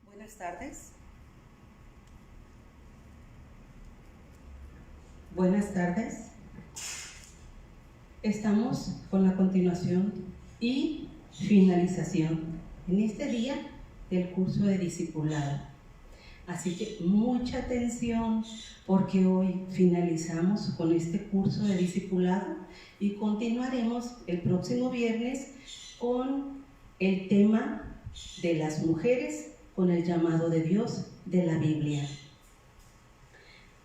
Buenas tardes. Buenas tardes. Estamos con la continuación y finalización en este día del curso de discipulado. Así que mucha atención porque hoy finalizamos con este curso de discipulado y continuaremos el próximo viernes con el tema de las mujeres con el llamado de Dios de la Biblia.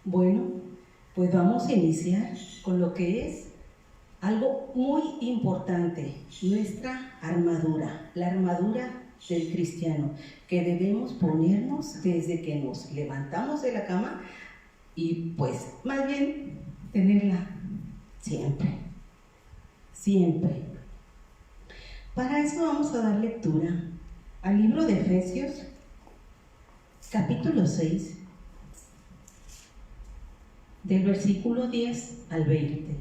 Bueno, pues vamos a iniciar con lo que es algo muy importante, nuestra armadura, la armadura del cristiano, que debemos ponernos desde que nos levantamos de la cama y pues más bien tenerla siempre, siempre. Para eso vamos a dar lectura al libro de Efesios, capítulo 6, del versículo 10 al 20.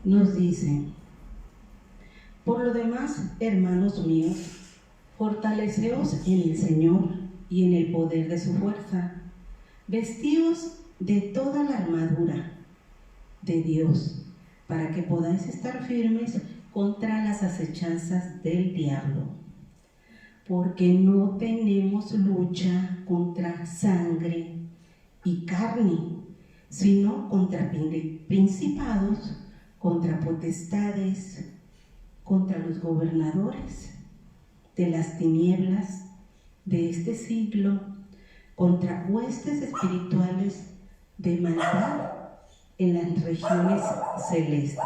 Nos dice: por lo demás, hermanos míos, fortaleceos en el Señor y en el poder de su fuerza. Vestíos de toda la armadura de Dios, para que podáis estar firmes contra las acechanzas del diablo. Porque no tenemos lucha contra sangre y carne, sino contra principados, contra potestades, contra los gobernadores de las tinieblas de este siglo, contra huestes espirituales de maldad en las regiones celestes.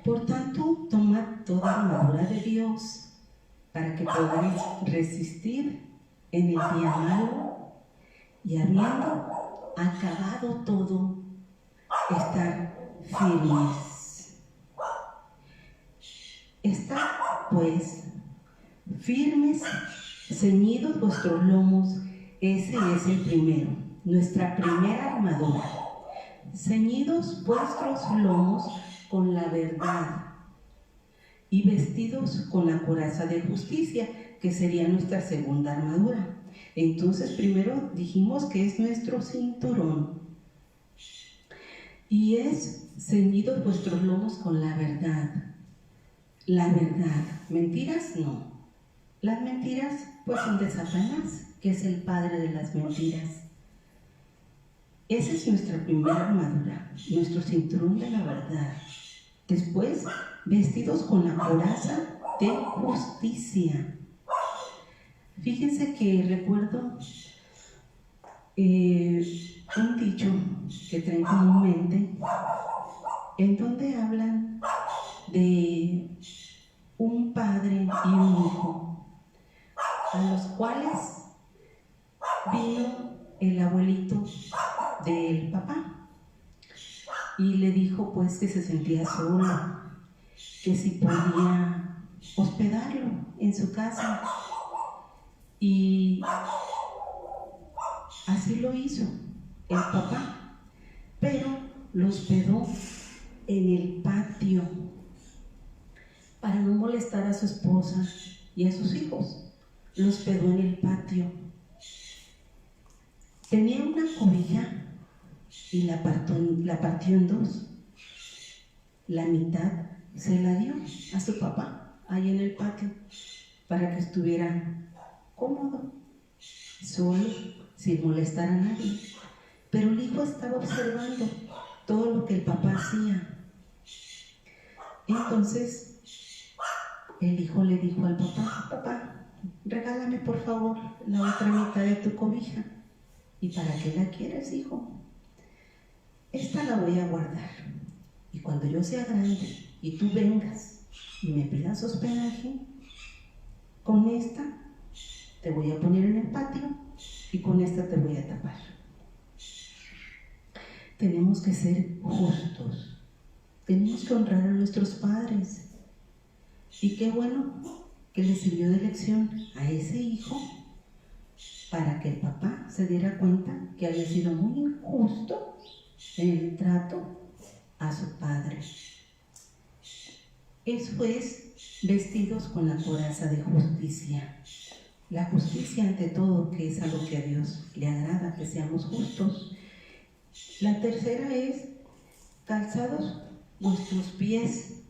Por tanto, tomad toda armadura de Dios para que podáis resistir en el día malo y, habiendo acabado todo, estar firmes. Estad, pues, firmes, ceñidos vuestros lomos. Ese es el primero, nuestra primera armadura. Ceñidos vuestros lomos con la verdad y vestidos con la coraza de justicia, que sería nuestra segunda armadura. Entonces, primero dijimos que es nuestro cinturón. Y es ceñidos vuestros lomos con la verdad. La verdad. ¿Mentiras? No. Las mentiras pues son de Satanás, que es el padre de las mentiras. Esa es nuestra primera armadura, nuestro cinturón de la verdad. Después, vestidos con la coraza de justicia. Fíjense que recuerdo un dicho que traen comúnmente, en donde hablan de un padre y un hijo, a los cuales vino el abuelito del papá y le dijo pues que se sentía solo, que si podía hospedarlo en su casa, y así lo hizo el papá, pero lo hospedó en el patio para no molestar a su esposa y a sus hijos. Lo hospedó en el patio. Tenía una cobija y la partió en dos. La mitad se la dio a su papá ahí en el patio para que estuviera cómodo, solo, sin molestar a nadie. Pero el hijo estaba observando todo lo que el papá hacía. Entonces el hijo le dijo al papá: papá, regálame por favor la otra mitad de tu cobija. ¿Y para qué la quieres, hijo? Esta la voy a guardar, y cuando yo sea grande y tú vengas y me pidas hospedaje, con esta te voy a poner en el patio y con esta te voy a tapar. Tenemos que ser justos, tenemos que honrar a nuestros padres. Y qué bueno que le sirvió de lección a ese hijo para que el papá se diera cuenta que había sido muy injusto en el trato a su padre. Eso es vestidos con la coraza de justicia. La justicia ante todo, que es algo que a Dios le agrada, que seamos justos. La tercera es calzados vuestros pies.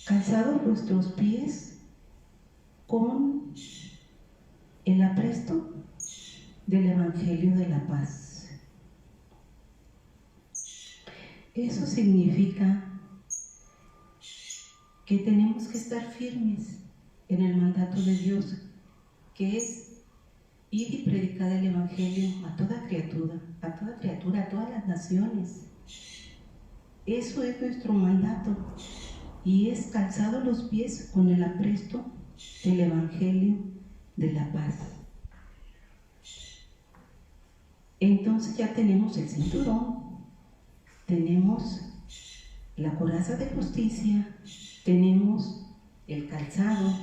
Calzados vuestros pies con el apresto del Evangelio de la paz. Eso significa que tenemos que estar firmes en el mandato de Dios, que es ir y predicar el Evangelio a toda criatura, a todas las naciones. Eso es nuestro mandato, y es calzado los pies con el apresto del Evangelio de la paz. Entonces ya tenemos el cinturón, tenemos la coraza de justicia, tenemos el calzado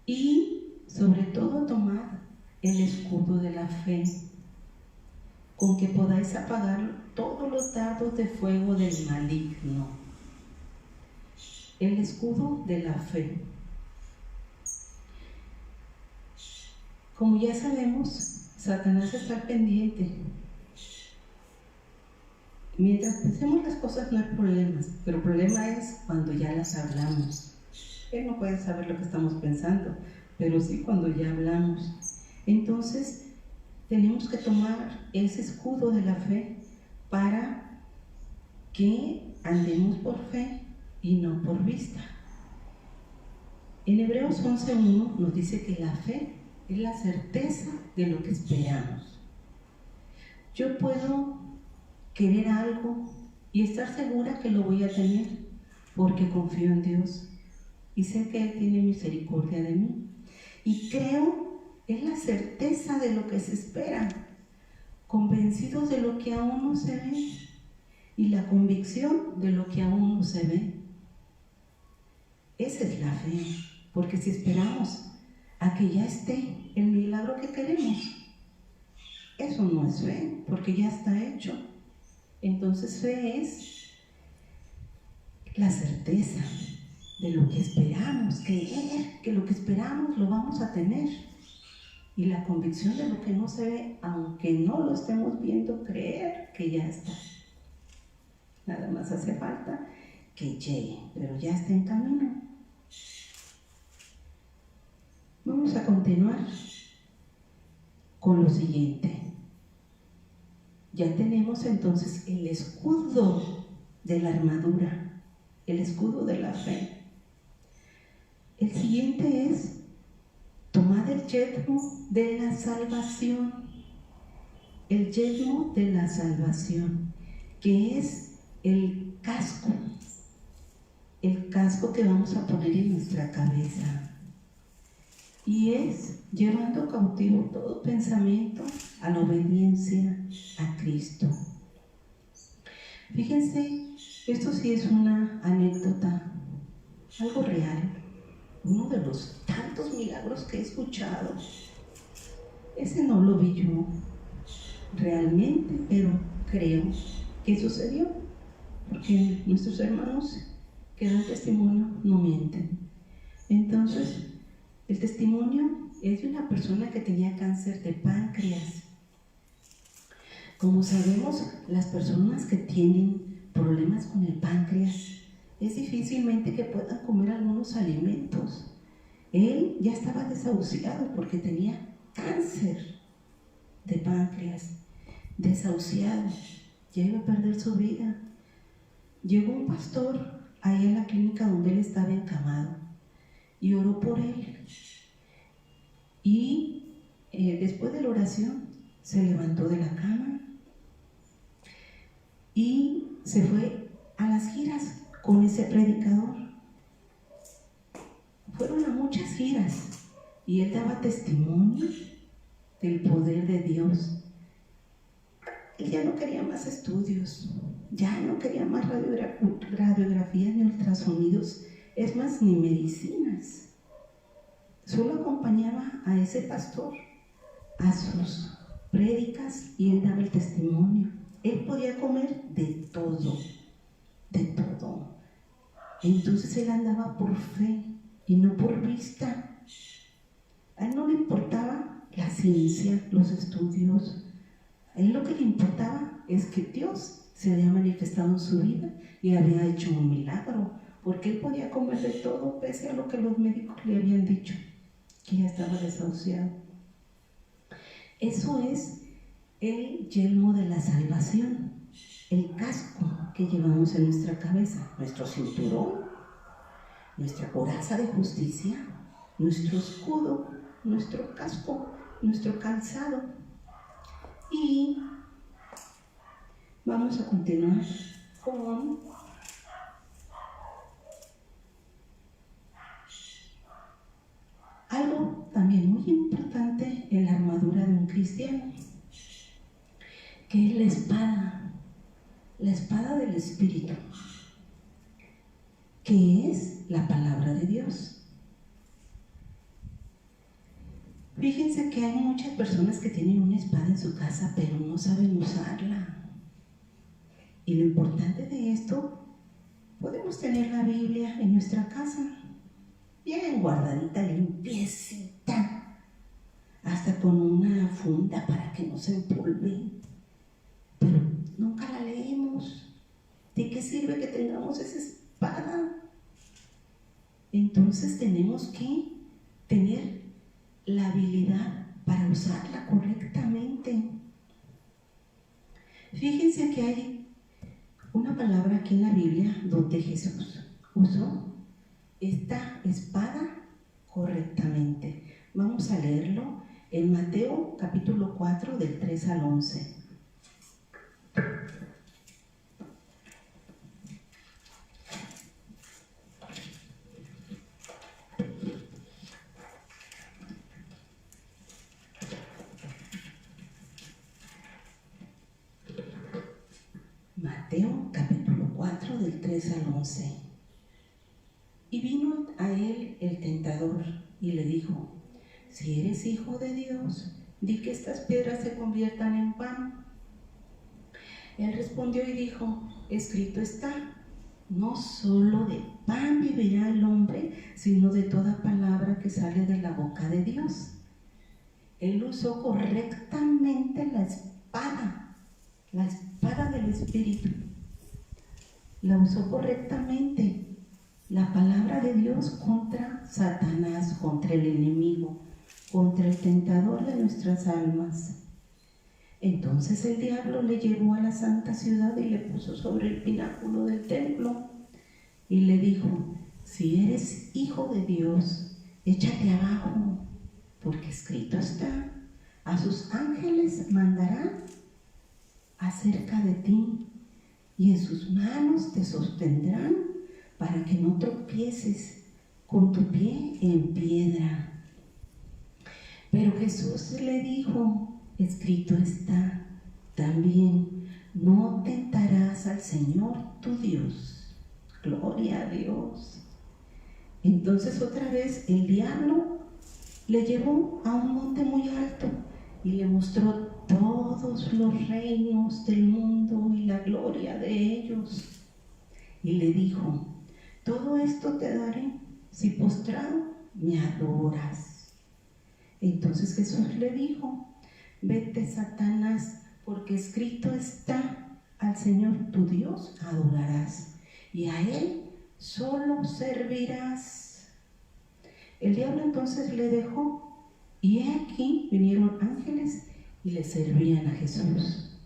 y sobre todo tomar el escudo de la fe, con que podáis apagar todos los dardos de fuego del maligno. El escudo de la fe. Como ya sabemos, Satanás está pendiente. Mientras pensemos las cosas no hay problemas, pero el problema es cuando ya las hablamos. Él no puede saber lo que estamos pensando, pero sí cuando ya hablamos. Entonces, tenemos que tomar ese escudo de la fe para que andemos por fe y no por vista. En Hebreos 11:1 nos dice que la fe es la certeza de lo que esperamos. Yo puedo querer algo y estar segura que lo voy a tener porque confío en Dios y sé que Él tiene misericordia de mí. Y creo, es la certeza de lo que se espera, convencidos de lo que aún no se ve y la convicción de lo que aún no se ve. Esa es la fe, porque si esperamos a que ya esté el milagro que queremos, eso no es fe, porque ya está hecho. Entonces fe es la certeza de lo que esperamos, creer que lo que esperamos lo vamos a tener, y la convicción de lo que no se ve, aunque no lo estemos viendo, creer que ya está. Nada más hace falta que llegue, pero ya está en camino. Vamos a continuar con lo siguiente. Ya tenemos entonces el escudo de la armadura, el escudo de la fe. El siguiente es tomar el yelmo de la salvación. El yelmo de la salvación, que es el casco que vamos a poner en nuestra cabeza. Y es llevando cautivo todo pensamiento a la obediencia a Cristo. Fíjense, esto sí es una anécdota, algo real. Uno de los tantos milagros que he escuchado. Ese no lo vi yo realmente, pero creo que sucedió, porque nuestros hermanos que dan testimonio no mienten. Entonces, el testimonio es de una persona que tenía cáncer de páncreas. Como sabemos, las personas que tienen problemas con el páncreas, es difícilmente que puedan comer algunos alimentos. Él ya estaba desahuciado porque tenía cáncer de páncreas, desahuciado, ya iba a perder su vida. Llegó un pastor ahí en la clínica donde él estaba encamado y oró por él. Y después de la oración se levantó de la cama y se fue a las giras con ese predicador. Fueron a muchas giras y él daba testimonio del poder de Dios. Él ya no quería más estudios, ya no quería más radiografías ni ultrasonidos, es más, ni medicinas. Solo acompañaba a ese pastor a sus prédicas y él daba el testimonio. Él podía comer de todo, de todo. Entonces él andaba por fe y no por vista. A él no le importaba la ciencia, los estudios. A él lo que le importaba es que Dios se había manifestado en su vida y había hecho un milagro, porque él podía comer de todo pese a lo que los médicos le habían dicho, que ya estaba desahuciado. Eso es el yelmo de la salvación, el casco que llevamos en nuestra cabeza, nuestro cinturón, nuestra coraza de justicia, nuestro escudo, nuestro casco, nuestro calzado. Y vamos a continuar con algo también muy importante en la armadura de un cristiano, que es la espada del Espíritu, que es la palabra de Dios. Fíjense que hay muchas personas que tienen una espada en su casa, pero no saben usarla. Y lo importante de esto, podemos tener la Biblia en nuestra casa, bien guardadita, limpiecita, hasta con una funda para que no se empolve, pero nunca la leemos. ¿De qué sirve que tengamos esa espada? Entonces tenemos que tener la habilidad para usarla correctamente. Fíjense que hay una palabra aquí en la Biblia donde Jesús usó esta espada correctamente. Vamos a leerlo en Mateo capítulo 4 del 3 al 11. Mateo capítulo 4 del 3 al 11. Y vino a él el tentador y le dijo: si eres hijo de Dios, di que estas piedras se conviertan en pan. Él respondió y dijo: escrito está, no solo de pan vivirá el hombre, sino de toda palabra que sale de la boca de Dios. Él usó correctamente la espada del Espíritu. La usó correctamente. La palabra de Dios contra Satanás, contra el enemigo, contra el tentador de nuestras almas. Entonces el diablo le llevó a la santa ciudad y le puso sobre el pináculo del templo y le dijo: si eres hijo de Dios, échate abajo, porque escrito está, a sus ángeles mandará acerca de ti, y en sus manos te sostendrán para que no tropieces con tu pie en piedra. Pero Jesús le dijo: escrito está también, no tentarás al Señor tu Dios. Gloria a Dios. Entonces otra vez el diablo le llevó a un monte muy alto y le mostró todos los reinos del mundo y la gloria de ellos. Y le dijo: todo esto te daré si postrado me adoras. Entonces Jesús le dijo: vete, Satanás, porque escrito está, al Señor tu Dios adorarás, y a Él solo servirás. El diablo entonces le dejó, y he aquí vinieron ángeles y le servían a Jesús.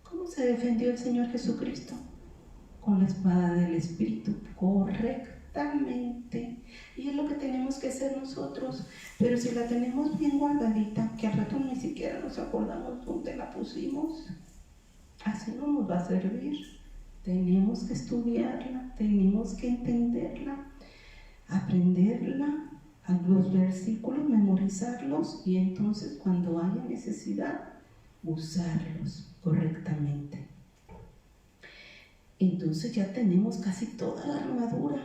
¿Cómo se defendió el Señor Jesucristo? Con la espada del Espíritu, correctamente. Y es lo que tenemos que hacer nosotros. Pero si la tenemos bien guardadita, que al rato ni siquiera nos acordamos dónde la pusimos, así no nos va a servir. Tenemos que estudiarla, tenemos que entenderla, aprenderla, a los versículos, memorizarlos, y entonces cuando haya necesidad, usarlos correctamente. Entonces ya tenemos casi toda la armadura.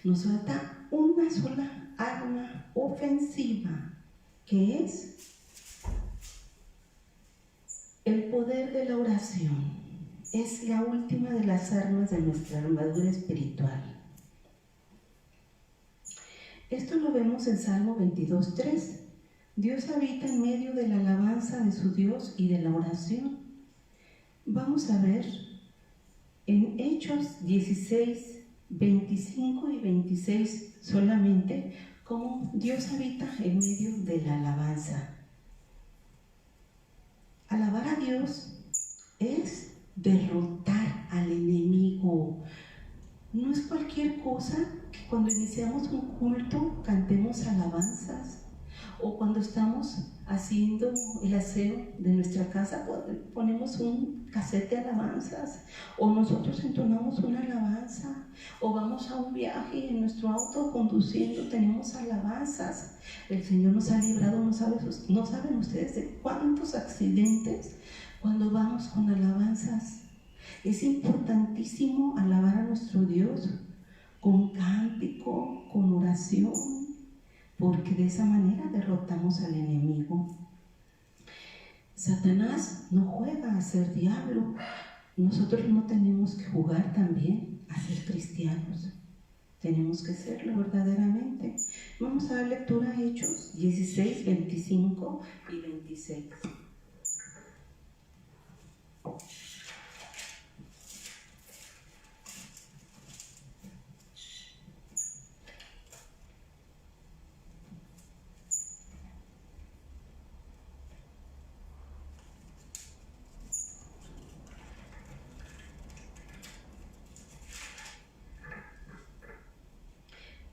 Nos falta una sola arma ofensiva, que es el poder de la oración. es la última de las armas de nuestra armadura espiritual. Esto lo vemos en Salmo 22:3. Dios habita en medio de la alabanza de su Dios y de la oración. Vamos a ver en Hechos 16, 25 y 26 solamente cómo Dios habita en medio de la alabanza. Alabar a Dios es derrotar al enemigo. No es cualquier cosa que cuando iniciamos un culto cantemos alabanzas, o cuando estamos haciendo el aseo de nuestra casa ponemos un cassette de alabanzas, o nosotros entonamos una alabanza, o vamos a un viaje y en nuestro auto conduciendo tenemos alabanzas. El Señor nos ha librado, no saben ustedes de cuántos accidentes cuando vamos con alabanzas. Es importantísimo alabar a nuestro Dios con cántico, con oración, porque de esa manera derrotamos al enemigo. Satanás no juega a ser diablo. Nosotros no tenemos que jugar también a ser cristianos. Tenemos que serlo verdaderamente. Vamos a dar lectura a Hechos 16, 25 y 26.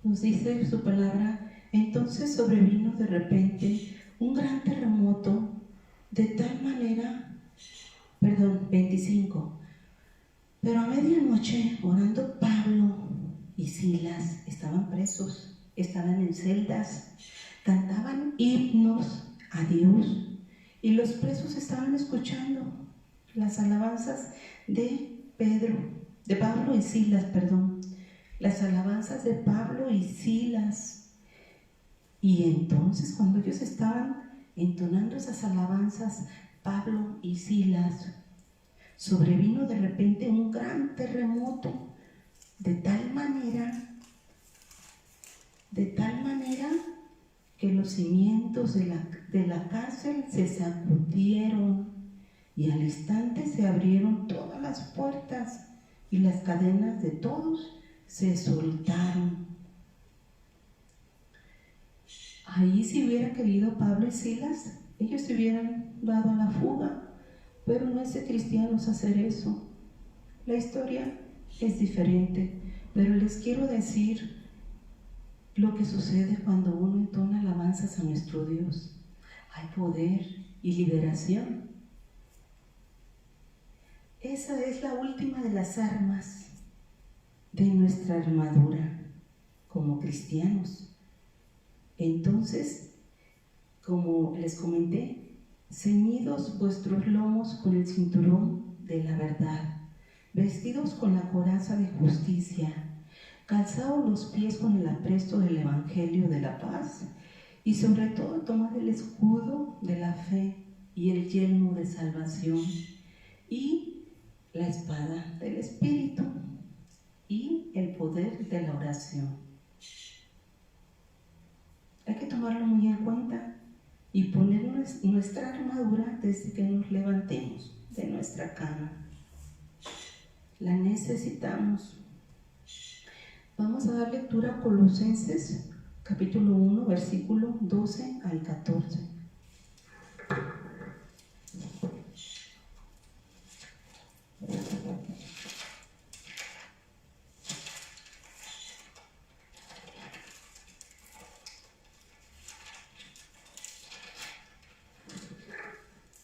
Nos dice su palabra: entonces sobrevino de repente un gran terremoto, de tal manera, 25, pero a medianoche, orando Pablo y Silas, estaban presos, estaban en celdas, cantaban himnos a Dios, y los presos estaban escuchando las alabanzas de Pablo y Silas, las alabanzas de Pablo y Silas. Y entonces, cuando ellos estaban entonando esas alabanzas, Pablo y Silas, sobrevino de repente un gran terremoto, de tal manera que los cimientos de la cárcel se sacudieron, y al instante se abrieron todas las puertas y las cadenas de todos se soltaron. Ahí, si hubiera querido Pablo y Silas, ellos se hubieran dado a la fuga, pero no es de cristianos hacer eso. La historia es diferente, pero les quiero decir lo que sucede cuando uno entona alabanzas a nuestro Dios. Hay poder y liberación. Esa es la última de las armas de nuestra armadura como cristianos. Entonces, como les comenté, ceñidos vuestros lomos con el cinturón de la verdad, vestidos con la coraza de justicia, calzados los pies con el apresto del evangelio de la paz, y sobre todo tomad el escudo de la fe y el yelmo de salvación y la espada del Espíritu y el poder de la oración. Hay que tomarlo muy en cuenta y poner nuestra armadura desde que nos levantemos de nuestra cama. La necesitamos. Vamos a dar lectura a Colosenses, capítulo 1, versículo 12 al 14.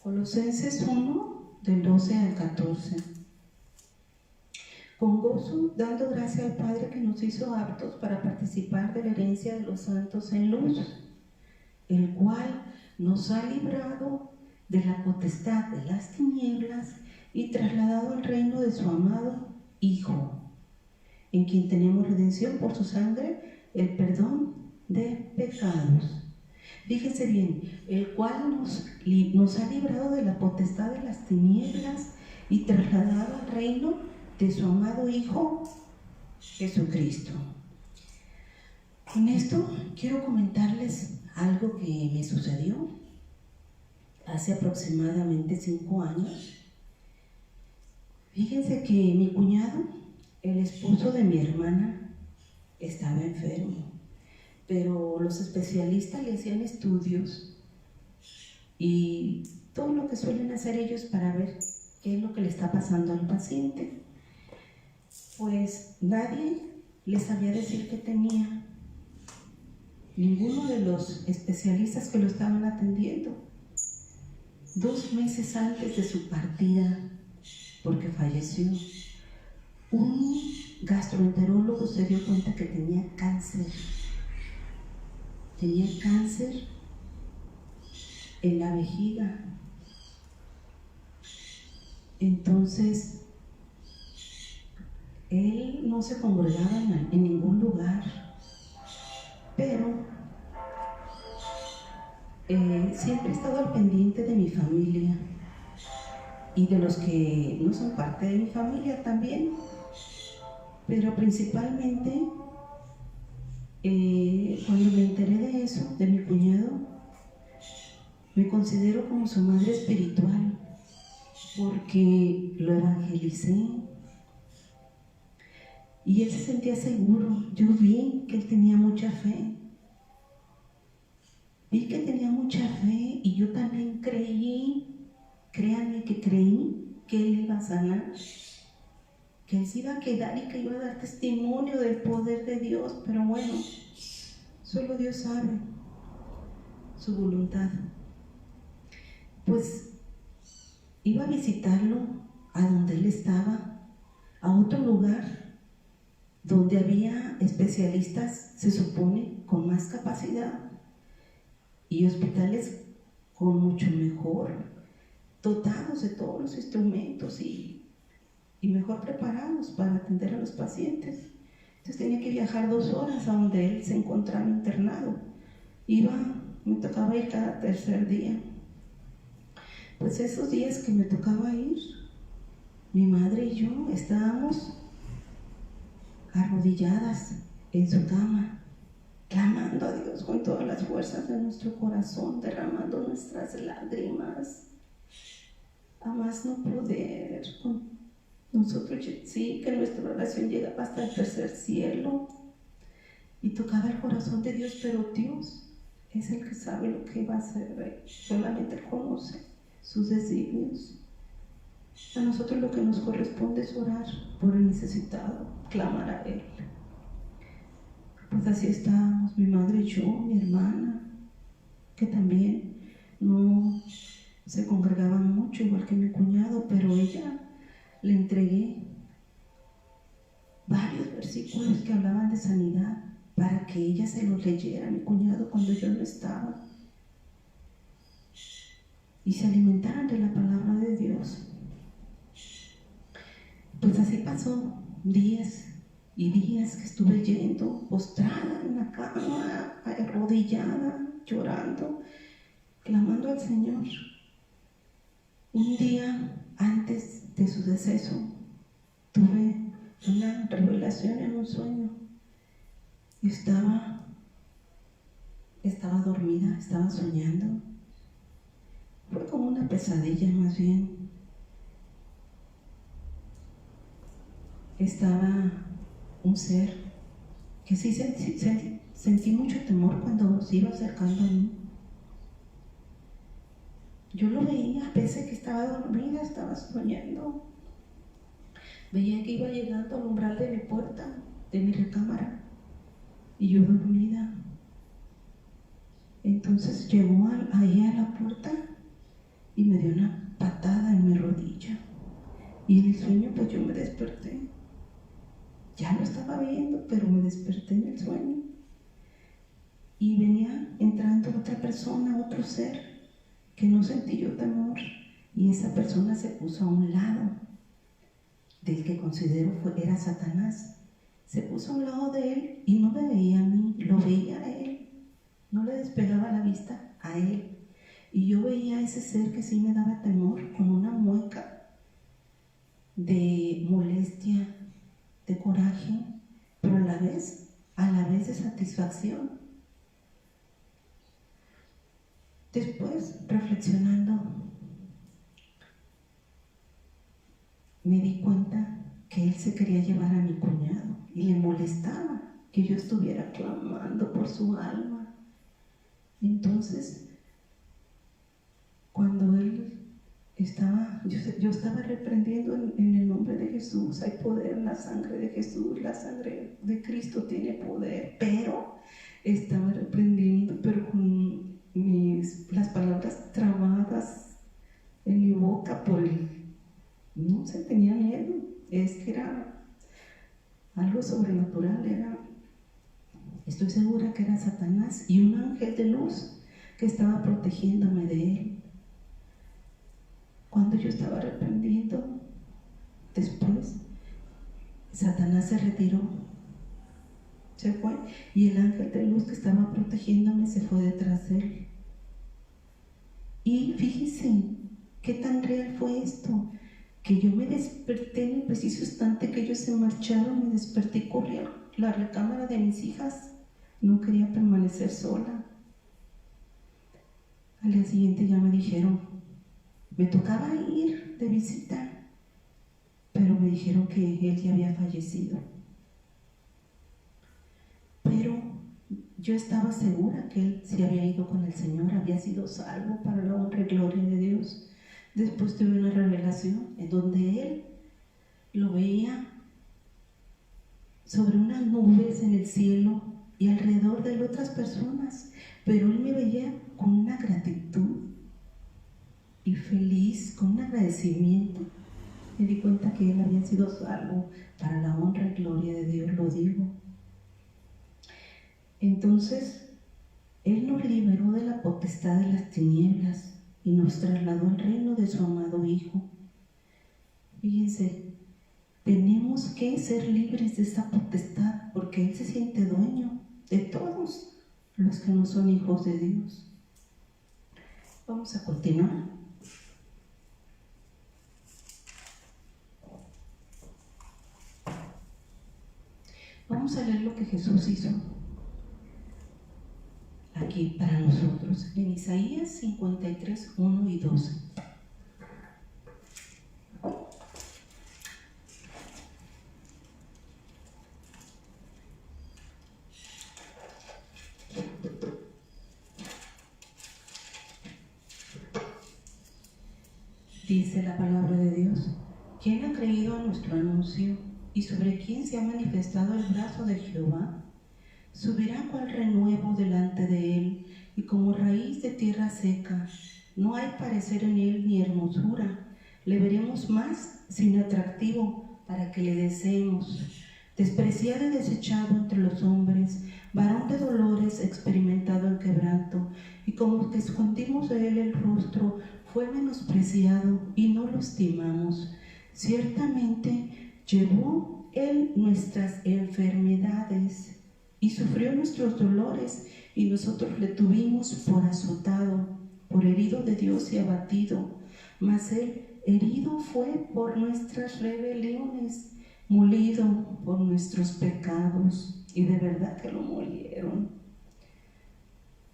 Colosenses 1, del 12 al 14. Con gozo, dando gracia al Padre que nos hizo aptos para participar de la herencia de los santos en luz, el cual nos ha librado de la potestad de las tinieblas y trasladado al reino de su amado Hijo, en quien tenemos redención por su sangre, el perdón de pecados. Fíjense bien, el cual nos ha librado de la potestad de las tinieblas y trasladado al reino de su amado Hijo Jesucristo. Con esto quiero comentarles algo que me sucedió hace aproximadamente 5 años. Fíjense que mi cuñado, el esposo de mi hermana, estaba enfermo, pero los especialistas le hacían estudios y todo lo que suelen hacer ellos para ver qué es lo que le está pasando al paciente. Pues nadie les sabía decir qué tenía, ninguno de los especialistas que lo estaban atendiendo. 2 meses antes de su partida, porque falleció, un gastroenterólogo se dio cuenta que tenía cáncer. Tenía cáncer en la vejiga. Entonces, él no se congregaba en ningún lugar, pero siempre he estado al pendiente de mi familia y de los que no son parte de mi familia también, pero principalmente cuando me enteré de eso, de mi cuñado, me considero como su madre espiritual, porque lo evangelicé y él se sentía seguro. Yo vi que él tenía mucha fe. Vi que tenía mucha fe y yo también creí, créanme que creí que él iba a sanar, que él se iba a quedar y que iba a dar testimonio del poder de Dios, pero bueno, solo Dios sabe su voluntad. Pues iba a visitarlo a donde él estaba, a otro lugar donde había especialistas, se supone, con más capacidad y hospitales con mucho mejor, dotados de todos los instrumentos y mejor preparados para atender a los pacientes. Entonces tenía que viajar 2 horas a donde él se encontraba internado. Me tocaba ir cada 3er día. Pues esos días que me tocaba ir, mi madre y yo estábamos arrodilladas en su cama, clamando a Dios con todas las fuerzas de nuestro corazón, derramando nuestras lágrimas, a más no poder. Nosotros sí que nuestra oración llegaba hasta el 3er cielo y tocaba el corazón de Dios, pero Dios es el que sabe lo que va a hacer. Solamente Él conoce sus designios. A nosotros lo que nos corresponde es orar por el necesitado, clamar a Él. Pues así estábamos, mi madre y yo, mi hermana, que también no se congregaba mucho, igual que mi cuñado, pero ella le entregué varios versículos que hablaban de sanidad para que ella se los leyera a mi cuñado cuando yo no estaba y se alimentaran de la palabra de Dios. Pues así pasó días y días que estuve yendo postrada en la cama, arrodillada, llorando, clamando al Señor. Un día antes de su deceso tuve una revelación en un sueño. Estaba dormida, estaba soñando. Fue como una pesadilla más bien. Estaba un ser que sí sentí mucho temor cuando se iba acercando a mí. Yo lo veía, pese a que estaba dormida, estaba soñando. Veía que iba llegando al umbral de mi puerta, de mi recámara, y yo dormida. Entonces llegó ahí a la puerta y me dio una patada en mi rodilla. Y en el sueño pues yo me desperté. Ya lo estaba viendo, pero me desperté en el sueño. Y venía entrando otra persona, otro ser, que no sentí yo temor. Y esa persona se puso a un lado del que considero era Satanás. Se puso a un lado de él y no me veía a mí, lo veía a él. No le despegaba la vista a él. Y yo veía a ese ser que sí me daba temor, con una mueca. de molestia, de coraje, pero a la vez de satisfacción. Después, reflexionando, me di cuenta que él se quería llevar a mi cuñado y le molestaba que yo estuviera clamando por su alma. Entonces, cuando él estaba, yo estaba reprendiendo en el nombre de Jesús, hay poder en la sangre de Jesús, la sangre de Cristo tiene poder, pero estaba reprendiendo, pero con las palabras trabadas en mi boca por él. No se tenía miedo, es que era algo sobrenatural, estoy segura que era Satanás y un ángel de luz que estaba protegiéndome de él. Cuando yo estaba reprendiendo, después Satanás se retiró, se fue, y el ángel de luz que estaba protegiéndome se fue detrás de él. Y fíjense qué tan real fue esto, que yo me desperté en el preciso instante que ellos se marcharon, me desperté y corrí a la recámara de mis hijas. No quería permanecer sola. Al día siguiente ya me dijeron, me tocaba ir de visita, pero me dijeron que él ya había fallecido. Pero yo estaba segura que él se había ido con el Señor, había sido salvo para la honra y gloria de Dios. Después tuve una revelación en donde él lo veía sobre unas nubes en el cielo y alrededor de él otras personas, pero él me veía con una gratitud y feliz, con un agradecimiento. Me di cuenta que él había sido salvo para la honra y gloria de Dios, lo digo. Entonces, él nos liberó de la potestad de las tinieblas y nos trasladó al reino de su amado Hijo. Fíjense, tenemos que ser libres de esa potestad porque él se siente dueño de todos los que no son hijos de Dios. Vamos a continuar. Vamos a leer lo que Jesús hizo aquí para nosotros en Isaías 53, 1 y 12. Dice la palabra de Dios: ¿quién ha creído a nuestro anuncio y sobre quién se ha manifestado el brazo de Jehová? Subirá cual renuevo delante de él, y como raíz de tierra seca. No hay parecer en él ni hermosura. Le veremos más sin atractivo para que le deseemos. Despreciado y desechado entre los hombres, varón de dolores, experimentado en quebranto, y como que escondimos de él el rostro, fue menospreciado y no lo estimamos. Ciertamente llevó él nuestras enfermedades y sufrió nuestros dolores, y nosotros le tuvimos por azotado, por herido de Dios y abatido. Mas él herido fue por nuestras rebeliones, molido por nuestros pecados, y de verdad que lo molieron.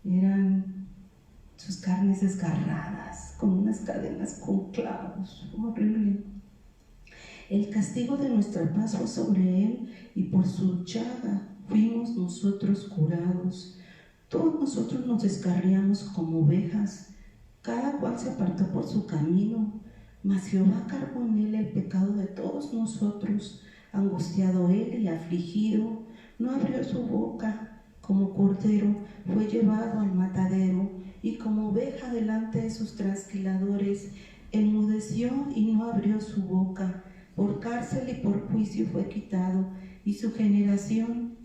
Eran sus carnes desgarradas, con unas cadenas con clavos, horrible. El castigo de nuestra paz fue sobre él, y por su llaga fuimos nosotros curados. Todos nosotros nos descarriamos como ovejas, cada cual se apartó por su camino, mas Jehová cargó en él el pecado de todos nosotros. Angustiado él y afligido, no abrió su boca. Como cordero fue llevado al matadero, y como oveja delante de sus trasquiladores, enmudeció y no abrió su boca. Por cárcel y por juicio fue quitado, y su generación,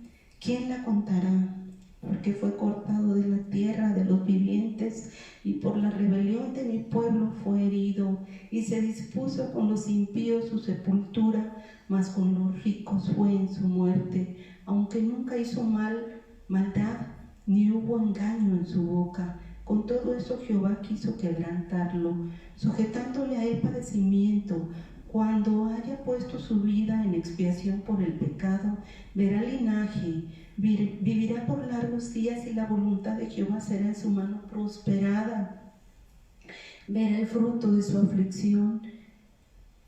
¿quién la contará? Porque fue cortado de la tierra de los vivientes, y por la rebelión de mi pueblo fue herido, y se dispuso con los impíos su sepultura, mas con los ricos fue en su muerte, aunque nunca hizo maldad, ni hubo engaño en su boca. Con todo eso Jehová quiso quebrantarlo, sujetándole a él padecimiento, Cuando haya puesto su vida en expiación por el pecado, verá linaje, vivirá por largos días y la voluntad de Jehová será en su mano prosperada. Verá el fruto de su aflicción,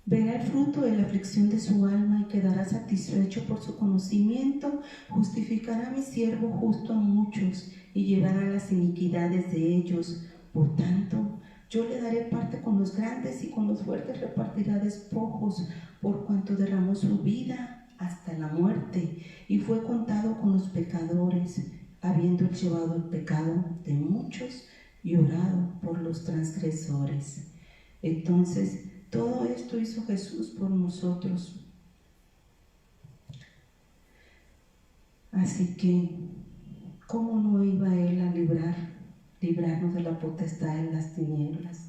verá el fruto de la aflicción de su alma y quedará satisfecho por su conocimiento. Justificará a mi siervo justo a muchos y llevará las iniquidades de ellos. Por tanto, yo le daré parte con los grandes y con los fuertes repartirá despojos, por cuanto derramó su vida hasta la muerte y fue contado con los pecadores, habiendo llevado el pecado de muchos y orado por los transgresores. Entonces, todo esto hizo Jesús por nosotros. Así que, ¿cómo no iba Él a librarnos de la potestad de las tinieblas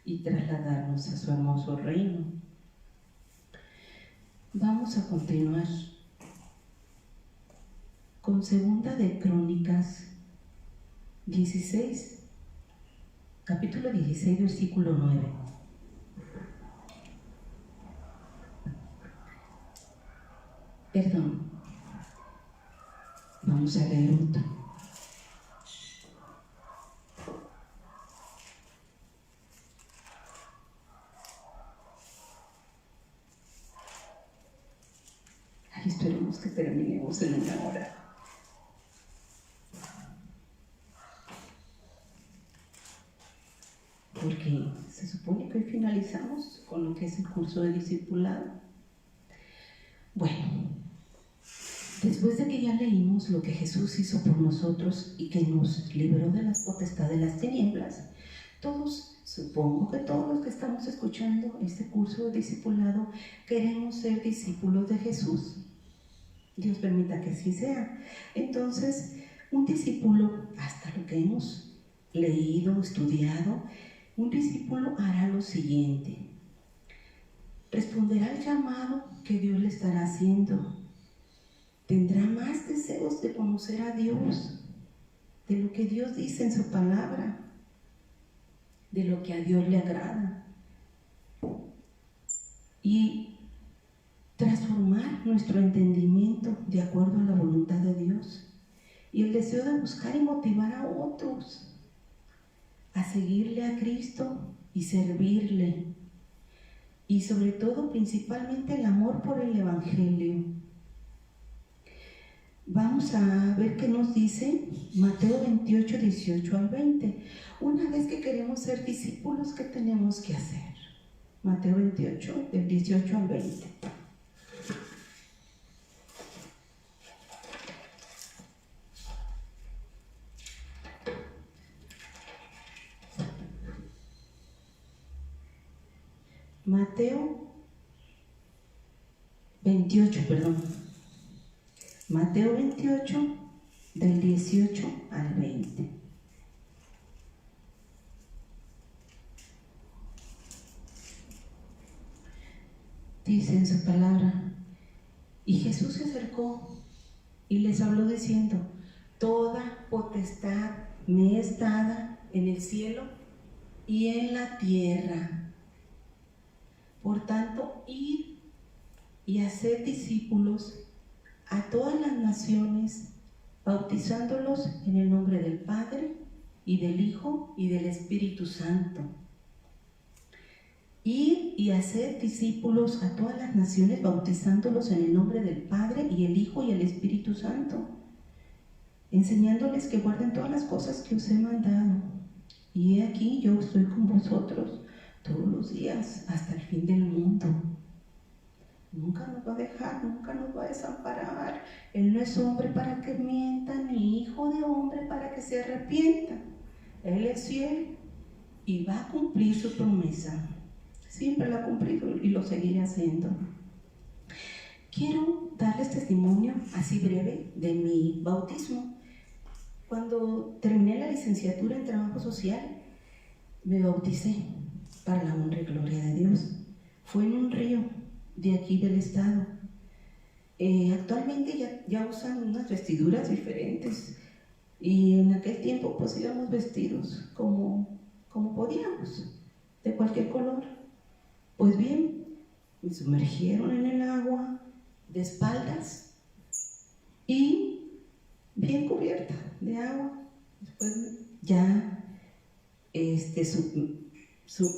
y trasladarnos a su hermoso reino? Vamos a continuar con Segunda de Crónicas 16, capítulo 16, versículo 9. Perdón, vamos a leer otro. Ay, esperemos que terminemos en una hora. Porque se supone que hoy finalizamos con lo que es el curso de discipulado. Bueno, después de que ya leímos lo que Jesús hizo por nosotros y que nos libró de las potestades de las tinieblas, supongo que todos los que estamos escuchando este curso de discipulado queremos ser discípulos de Jesús. Dios permita que así sea. Entonces, un discípulo, hasta lo que hemos leído, estudiado, un discípulo hará lo siguiente: responderá al llamado que Dios le estará haciendo, tendrá más deseos de conocer a Dios, de lo que Dios dice en su palabra, de lo que a Dios le agrada, y transformar nuestro entendimiento de acuerdo a la voluntad de Dios, y el deseo de buscar y motivar a otros a seguirle a Cristo y servirle, y sobre todo, principalmente, el amor por el Evangelio. Vamos a ver qué nos dice Mateo 28, 18 al 20. Una vez que queremos ser discípulos, ¿qué tenemos que hacer? Mateo 28, del 18 al 20. Mateo 28, del 18 al 20. Dice en su palabra: y Jesús se acercó y les habló diciendo: toda potestad me es dada en el cielo y en la tierra. Por tanto, id y haced discípulos a todas las naciones, bautizándolos en el nombre del Padre, y del Hijo, y del Espíritu Santo. Id y haced discípulos a todas las naciones, bautizándolos en el nombre del Padre, y el Hijo, y el Espíritu Santo, enseñándoles que guarden todas las cosas que os he mandado. Y he aquí, yo estoy con vosotros todos los días hasta el fin del mundo. Nunca nos va a dejar, nunca nos va a desamparar. Él no es hombre para que mienta, ni hijo de hombre para que se arrepienta. Él es fiel y va a cumplir su promesa. Siempre lo ha cumplido y lo seguiré haciendo. Quiero darles testimonio así breve de mi bautismo. Cuando terminé la licenciatura en trabajo social, me bauticé para la honra y gloria de Dios. Fue en un río de aquí del estado. Actualmente ya usan unas vestiduras diferentes, y en aquel tiempo pues íbamos vestidos como podíamos, de cualquier color. Pues bien, me sumergieron en el agua de espaldas y bien cubierta de agua. Después ya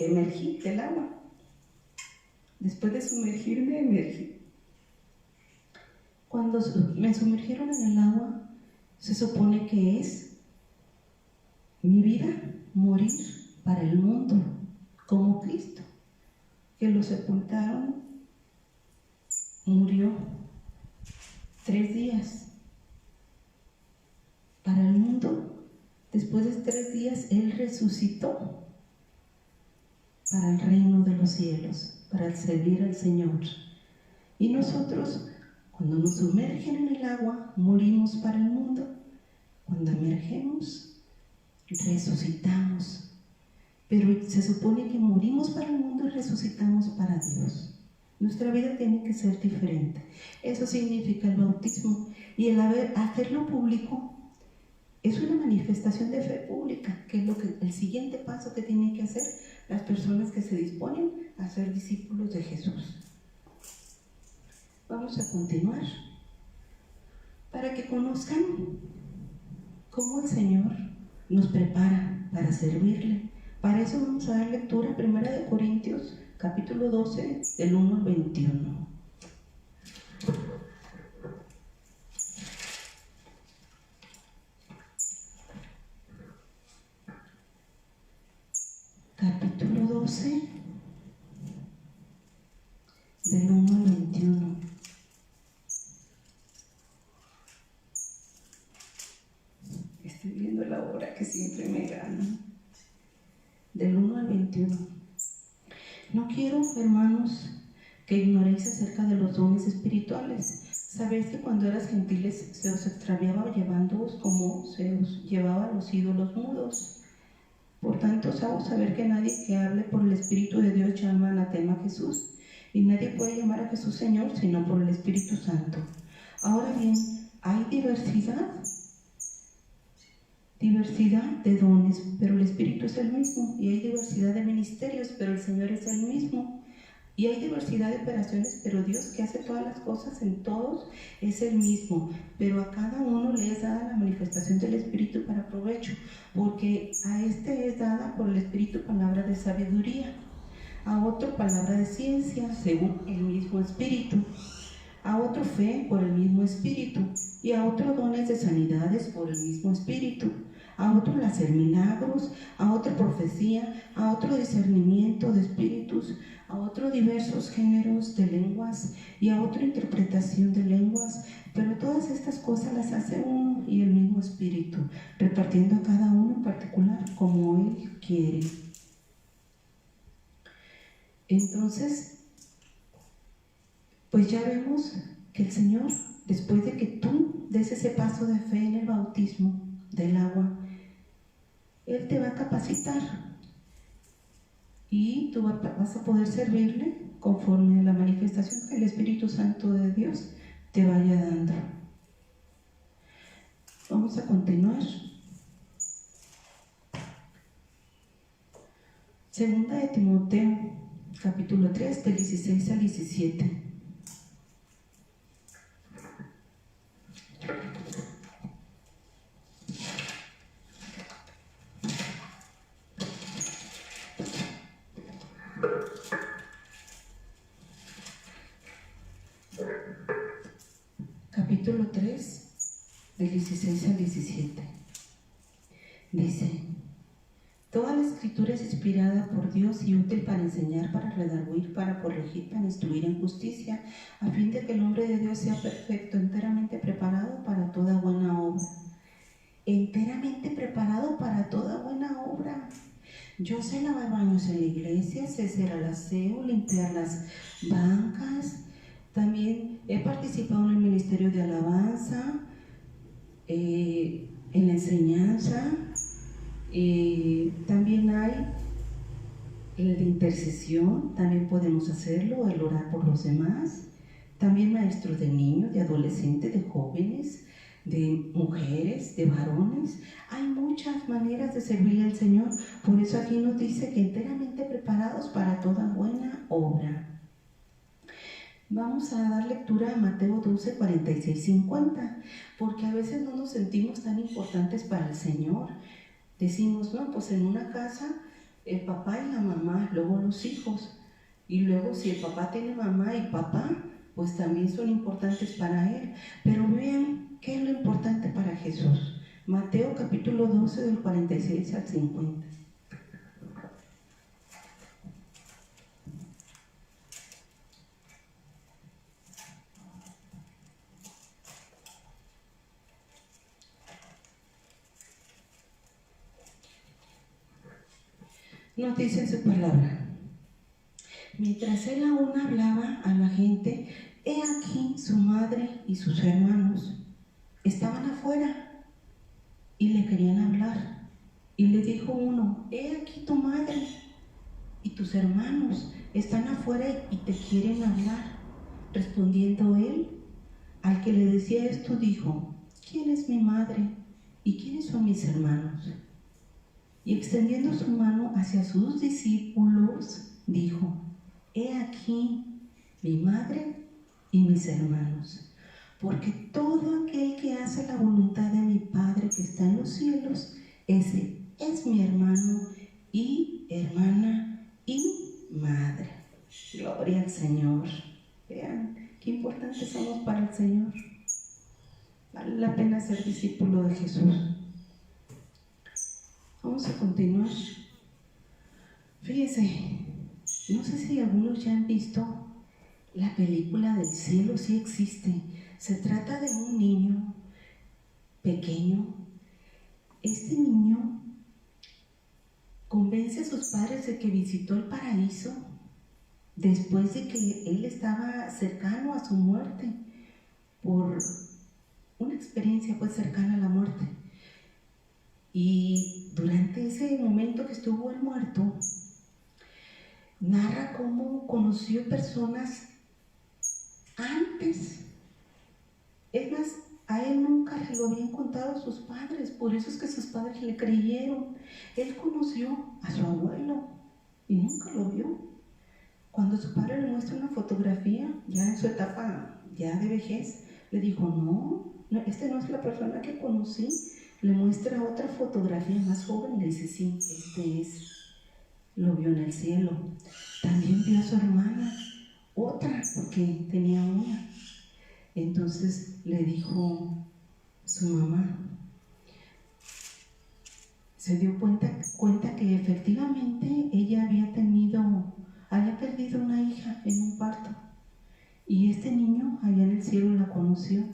emergí del agua. Después de sumergirme, emergí. Cuando me sumergieron en el agua, se supone que es mi vida morir para el mundo, como Cristo, que lo sepultaron, murió 3 días para el mundo. Después de 3 días, Él resucitó para el reino de los cielos, para servir al Señor. Y nosotros, cuando nos sumergen en el agua, morimos para el mundo. Cuando emergemos, resucitamos. Pero se supone que morimos para el mundo y resucitamos para Dios. Nuestra vida tiene que ser diferente. Eso significa el bautismo. Y el hacerlo público es una manifestación de fe pública, que es el siguiente paso que tienen que hacer las personas que se disponen a ser discípulos de Jesús. Vamos a continuar para que conozcan cómo el Señor nos prepara para servirle. Para eso vamos a dar lectura a 1 Corintios, capítulo 12, del 1 al 21. Capítulo 12, del 1 al 21. Estoy viendo la hora que siempre me gana. Del 1 al 21. No quiero, hermanos, que ignoréis acerca de los dones espirituales. Sabéis que cuando eras gentiles se os extraviaba llevándoos como se os llevaba a los ídolos mudos. Por tanto, os hago saber que nadie que hable por el Espíritu de Dios llama anatema a Jesús, y nadie puede llamar a Jesús Señor sino por el Espíritu Santo. Ahora bien, hay diversidad de dones, pero el Espíritu es el mismo, y hay diversidad de ministerios, pero el Señor es el mismo, y hay diversidad de operaciones, pero Dios, que hace todas las cosas en todos, es el mismo, pero a cada uno le es dada la manifestación del Espíritu para provecho, porque a este es dada por el Espíritu palabra de sabiduría, a otro palabra de ciencia según el mismo Espíritu, a otro fe por el mismo Espíritu, y a otro dones de sanidades por el mismo Espíritu, a otro hacer milagros, a otro profecía, a otro discernimiento de espíritus, a otro diversos géneros de lenguas y a otro interpretación de lenguas, pero todas estas cosas las hace uno y el mismo Espíritu, repartiendo a cada uno en particular como Él quiere. Entonces, pues ya vemos que el Señor, después de que tú des ese paso de fe en el bautismo del agua, Él te va a capacitar y tú vas a poder servirle conforme a la manifestación que el Espíritu Santo de Dios te vaya dando. Vamos a continuar. Segunda de Timoteo, capítulo 3, del 16 al 17. Capítulo 3, del 16 al 17. Dice: toda la Escritura es inspirada por Dios y útil para enseñar, para redarguir, para corregir, para instruir en justicia, a fin de que el hombre de Dios sea perfecto, enteramente preparado para toda buena obra. Enteramente preparado para toda buena obra. Yo sé lavar baños en la iglesia, sé hacer el aseo, limpiar las bancas. También he participado en el ministerio de alabanza, en la enseñanza. También hay el de intercesión, también podemos hacerlo, el orar por los demás. También maestros de niños, de adolescentes, de jóvenes. de mujeres, de varones. Hay muchas maneras de servirle al Señor. Por eso aquí nos dice que enteramente preparados para toda buena obra. Vamos a dar lectura a Mateo 12, 46, 50, porque a veces no nos sentimos tan importantes para el Señor. Decimos, no, pues en una casa el papá y la mamá, luego los hijos, y luego si el papá tiene mamá y papá, pues también son importantes para él. Pero vean qué es lo importante para Jesús. Mateo capítulo 12 del 46 al 50. Nos dice en su palabra: mientras él aún hablaba a la gente, he aquí su madre y sus hermanos estaban afuera y le querían hablar. Y le dijo uno: he aquí tu madre y tus hermanos están afuera y te quieren hablar. Respondiendo él, al que le decía esto, dijo: ¿quién es mi madre y quiénes son mis hermanos? Y extendiendo su mano hacia sus discípulos, dijo: he aquí mi madre y mis hermanos, porque todo aquel que hace la voluntad de mi Padre que está en los cielos, ese es mi hermano y hermana y madre. Gloria al Señor. Vean qué importantes somos para el Señor. Vale la pena ser discípulo de Jesús. Vamos a continuar. Fíjense, no sé si algunos ya han visto la película del cielo. Sí existe. Se trata de un niño pequeño. Este niño convence a sus padres de que visitó el paraíso después de que él estaba cercano a su muerte, por una experiencia pues cercana a la muerte. Y durante ese momento que estuvo él muerto, narra cómo conoció personas antes. Es más, a él nunca se lo habían contado sus padres, por eso es que sus padres le creyeron. Él conoció a su abuelo y nunca lo vio. Cuando su padre le muestra una fotografía, ya en su etapa ya de vejez, le dijo: no, este no es la persona que conocí. Le muestra otra fotografía más joven, le dice: sí, este es. Lo vio en el cielo. También vio a su hermana, otra, porque tenía una. Entonces le dijo su mamá, se dio cuenta que efectivamente ella había perdido una hija en un parto, y este niño allá en el cielo la conoció.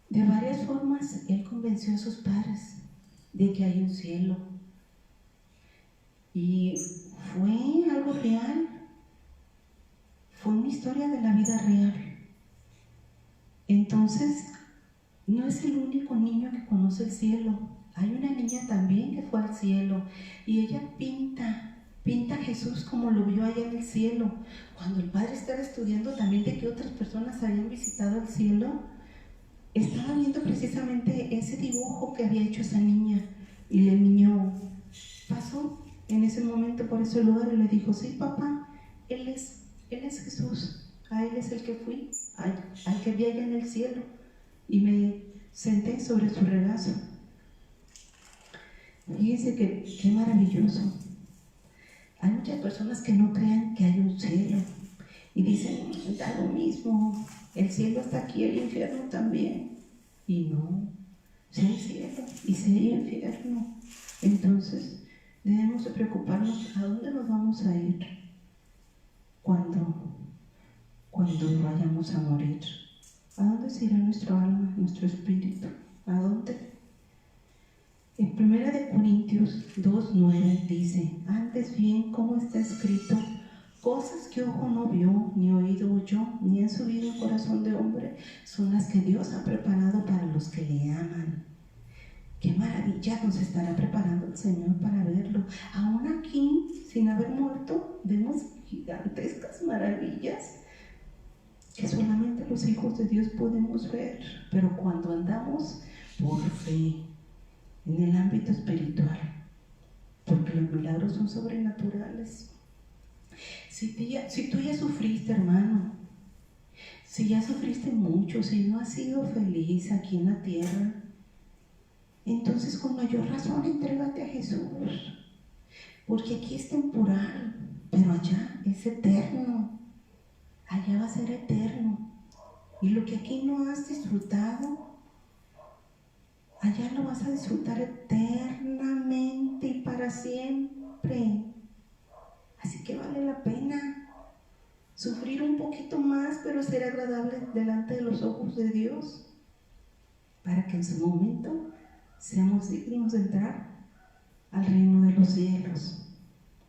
De varias formas él convenció a sus padres de que hay un cielo, y fue algo real, fue una historia de la vida real. Entonces, no es el único niño que conoce el cielo. Hay una niña también que fue al cielo, y ella pinta a Jesús como lo vio allá en el cielo. Cuando el padre estaba estudiando también de que otras personas habían visitado el cielo, estaba viendo precisamente ese dibujo que había hecho esa niña, y el niño pasó en ese momento por ese lugar y le dijo: sí, papá, él es Jesús, a él es el que fui, al que vi allá en el cielo, y me senté sobre su regazo. Fíjense qué maravilloso. Hay muchas personas que no creen que hay un cielo y dicen: da lo mismo, el cielo está aquí, el infierno también. Y no, si hay cielo y si hay infierno, entonces debemos de preocuparnos a dónde nos vamos a ir cuando vayamos a morir. ¿A dónde se irá nuestro alma, nuestro espíritu? ¿A dónde? En 1 Corintios 2:9 dice: antes bien, como está escrito, cosas que ojo no vio, ni oído oyó, ni han subido al corazón de hombre, son las que Dios ha preparado para los que le aman. Qué maravilla nos estará preparando el Señor para verlo. Aún aquí, sin haber muerto, vemos gigantescas maravillas que solamente solamente los hijos de Dios podemos ver, pero cuando andamos por fe en el ámbito espiritual, porque los milagros son sobrenaturales. Si tú ya sufriste, hermano, si ya sufriste mucho, si no has sido feliz aquí en la tierra, entonces con mayor razón entrégate a Jesús, porque aquí es temporal, pero allá es eterno, allá va a ser eterno, y lo que aquí no has disfrutado, allá lo vas a disfrutar eternamente y para siempre. Así que vale la pena sufrir un poquito más, pero ser agradable delante de los ojos de Dios, para que en su momento seamos dignos de entrar al reino de los cielos.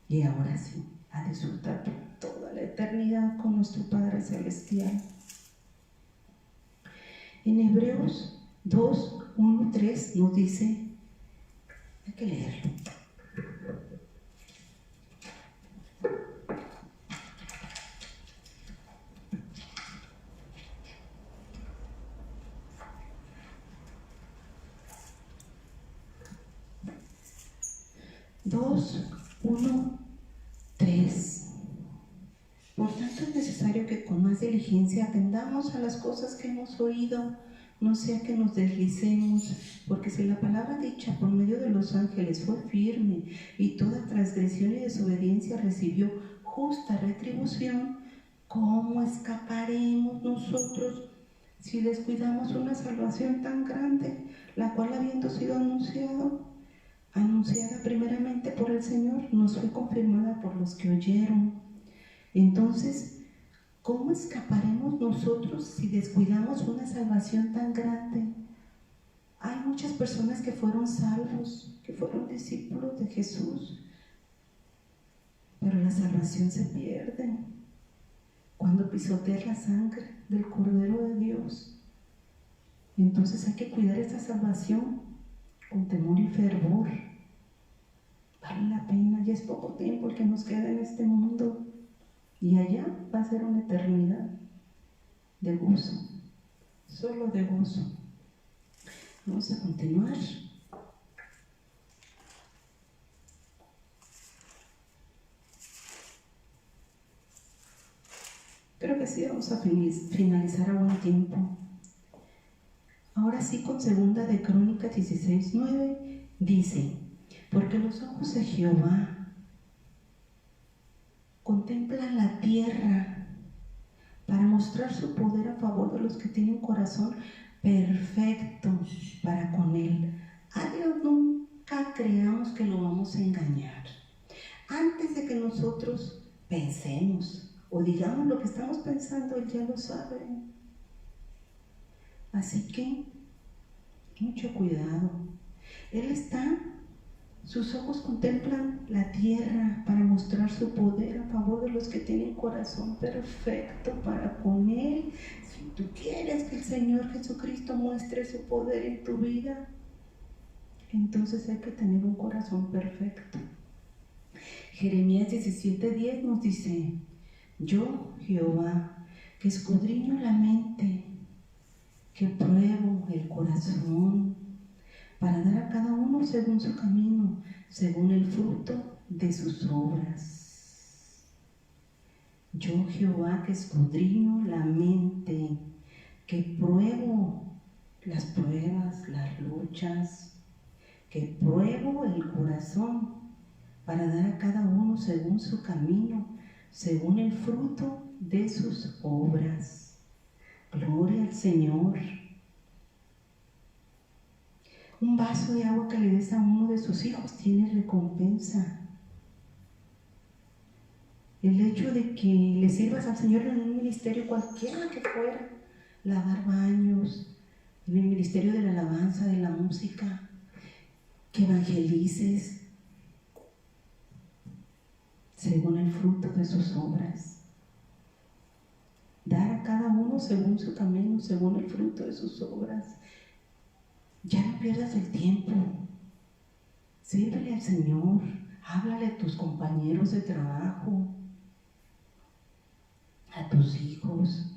Y ahora sí, a disfrutar por toda la eternidad con nuestro Padre Celestial. En Hebreos 2, 1, 3 nos dice, hay que leerlo. Dos, 1, 3. Por tanto es necesario que con más diligencia atendamos a las cosas que hemos oído, no sea que nos deslicemos, porque si la palabra dicha por medio de los ángeles fue firme y toda transgresión y desobediencia recibió justa retribución, ¿cómo escaparemos nosotros si descuidamos una salvación tan grande, la cual habiendo sido anunciada primeramente por el Señor, nos fue confirmada por los que oyeron? Entonces, ¿cómo escaparemos nosotros si descuidamos una salvación tan grande? Hay muchas personas que fueron salvos, que fueron discípulos de Jesús, pero la salvación se pierde cuando pisoteas la sangre del Cordero de Dios. Entonces hay que cuidar esa salvación con temor y fervor. Vale la pena, ya es poco tiempo el que nos queda en este mundo, y allá va a ser una eternidad de gozo, solo de gozo. Vamos a continuar. Creo que sí, vamos a finalizar a buen tiempo. Ahora sí, con segunda de Crónicas 16:9 dice: porque los ojos de Jehová contemplan la tierra para mostrar su poder a favor de los que tienen corazón perfecto para con Él. A Dios nunca creamos que lo vamos a engañar. Antes de que nosotros pensemos o digamos lo que estamos pensando, Él ya lo sabe. Así que, mucho cuidado. Sus ojos contemplan la tierra para mostrar su poder a favor de los que tienen corazón perfecto para con Él. Si tú quieres que el Señor Jesucristo muestre su poder en tu vida, entonces hay que tener un corazón perfecto. Jeremías 17:10 nos dice: yo, Jehová, que escudriño la mente, que pruebo el corazón, para dar a cada uno según su camino, según el fruto de sus obras. Yo, Jehová, que escudriño la mente, que pruebo las pruebas, las luchas, que pruebo el corazón, para dar a cada uno según su camino, según el fruto de sus obras. Gloria al Señor. Un vaso de agua que le des a uno de sus hijos tiene recompensa. El hecho de que le sirvas al Señor en un ministerio cualquiera que fuera, lavar baños, en el ministerio de la alabanza, de la música, que evangelices según el fruto de sus obras. Dar a cada uno según su camino, según el fruto de sus obras. Ya no pierdas el tiempo. Sírvele al Señor. Háblale a tus compañeros de trabajo, a tus hijos.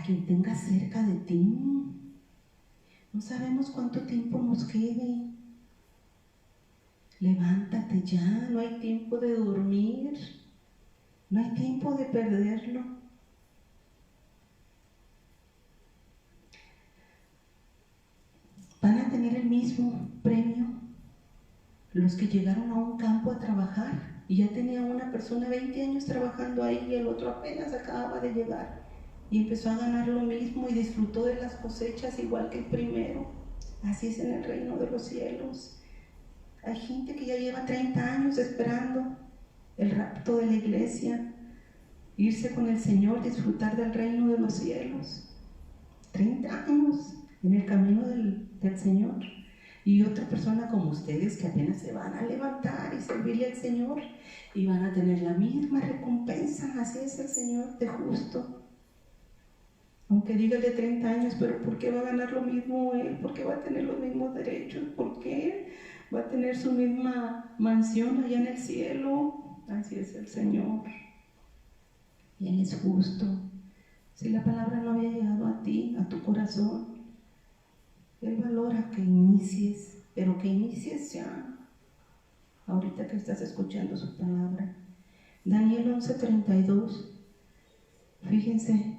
quien tengas cerca de ti. No sabemos cuánto tiempo nos quede. Levántate ya, no hay tiempo de dormir, no hay tiempo de perderlo. Van a tener el mismo premio los que llegaron a un campo a trabajar y ya tenía una persona 20 años trabajando ahí y el otro apenas acababa de llegar y empezó a ganar lo mismo y disfrutó de las cosechas igual que el primero. Así es en el reino de los cielos. Hay gente que ya lleva 30 años esperando el rapto de la iglesia, irse con el Señor, disfrutar del reino de los cielos. 30 años en el camino del Señor. Y otra persona como ustedes que apenas se van a levantar y servirle al Señor y van a tener la misma recompensa. Así es el Señor de justo. Aunque diga de 30 años, pero ¿por qué va a ganar lo mismo Él? ¿Por qué va a tener los mismos derechos? ¿Por qué va a tener su misma mansión allá en el cielo? Así es el Señor. Y Él es justo. Si la palabra no había llegado a ti, a tu corazón, Él valora que inicies, pero que inicies ya, ahorita que estás escuchando su palabra. Daniel 11:32, fíjense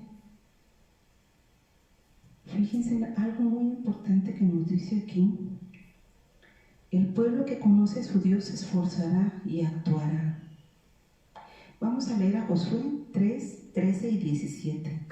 en algo muy importante que nos dice aquí. El pueblo que conoce a su Dios se esforzará y actuará. Vamos a leer a Josué 3, 13 y 17.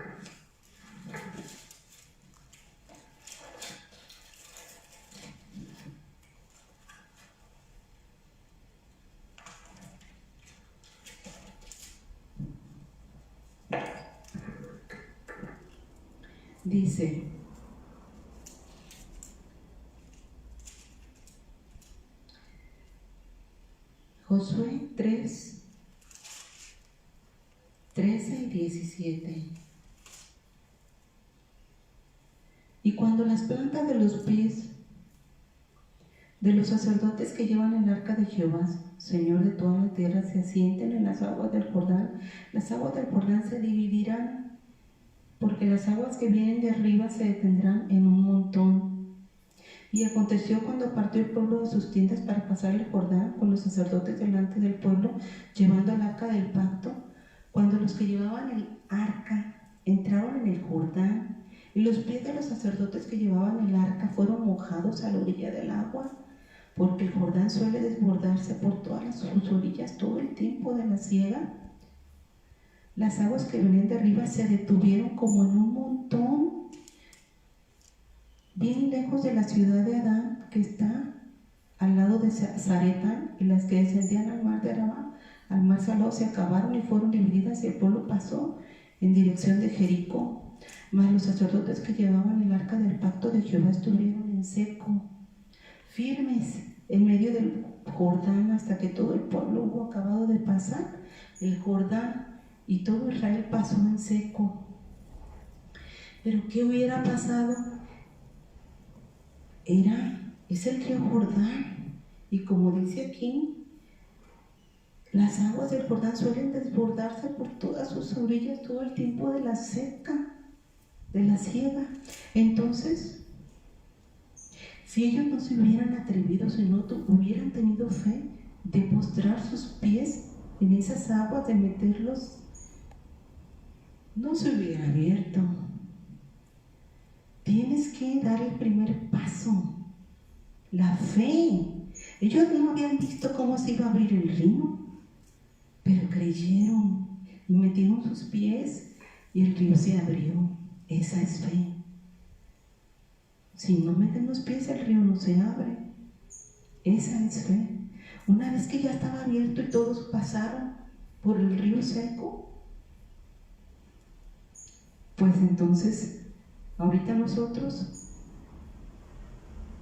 Dice: Josué 3, 13 y 17. Y cuando las plantas de los pies de los sacerdotes que llevan el arca de Jehová, Señor de toda la tierra, se asienten en las aguas del Jordán, las aguas del Jordán se dividirán, porque las aguas que vienen de arriba se detendrán en un montón. Y aconteció cuando partió el pueblo de sus tiendas para pasar el Jordán con los sacerdotes delante del pueblo, llevando el arca del pacto, cuando los que llevaban el arca entraron en el Jordán, y los pies de los sacerdotes que llevaban el arca fueron mojados a la orilla del agua, porque el Jordán suele desbordarse por todas sus orillas todo el tiempo de la siega. Las aguas que venían de arriba se detuvieron como en un montón, bien lejos de la ciudad de Adán, que está al lado de Zaretán, y las que descendían al mar de Arabá, al mar Salado, se acabaron y fueron divididas, y el pueblo pasó en dirección de Jericó. Mas los sacerdotes que llevaban el arca del pacto de Jehová estuvieron en seco, firmes en medio del Jordán, hasta que todo el pueblo hubo acabado de pasar el Jordán, y todo Israel pasó en seco. Pero ¿qué hubiera pasado? Es el río Jordán, y como dice aquí, las aguas del Jordán suelen desbordarse por todas sus orillas todo el tiempo de la seca, de la siega. Entonces, si ellos no se hubieran atrevido, si no hubieran tenido fe de postrar sus pies en esas aguas, de meterlos, no se hubiera abierto. Tienes que dar el primer paso, la fe. Ellos no habían visto cómo se iba a abrir el río, pero creyeron y metieron sus pies y el río se abrió. Esa es fe. Si no meten los pies, el río no se abre. Esa es fe. Una vez que ya estaba abierto y todos pasaron por el río seco, pues entonces ahorita nosotros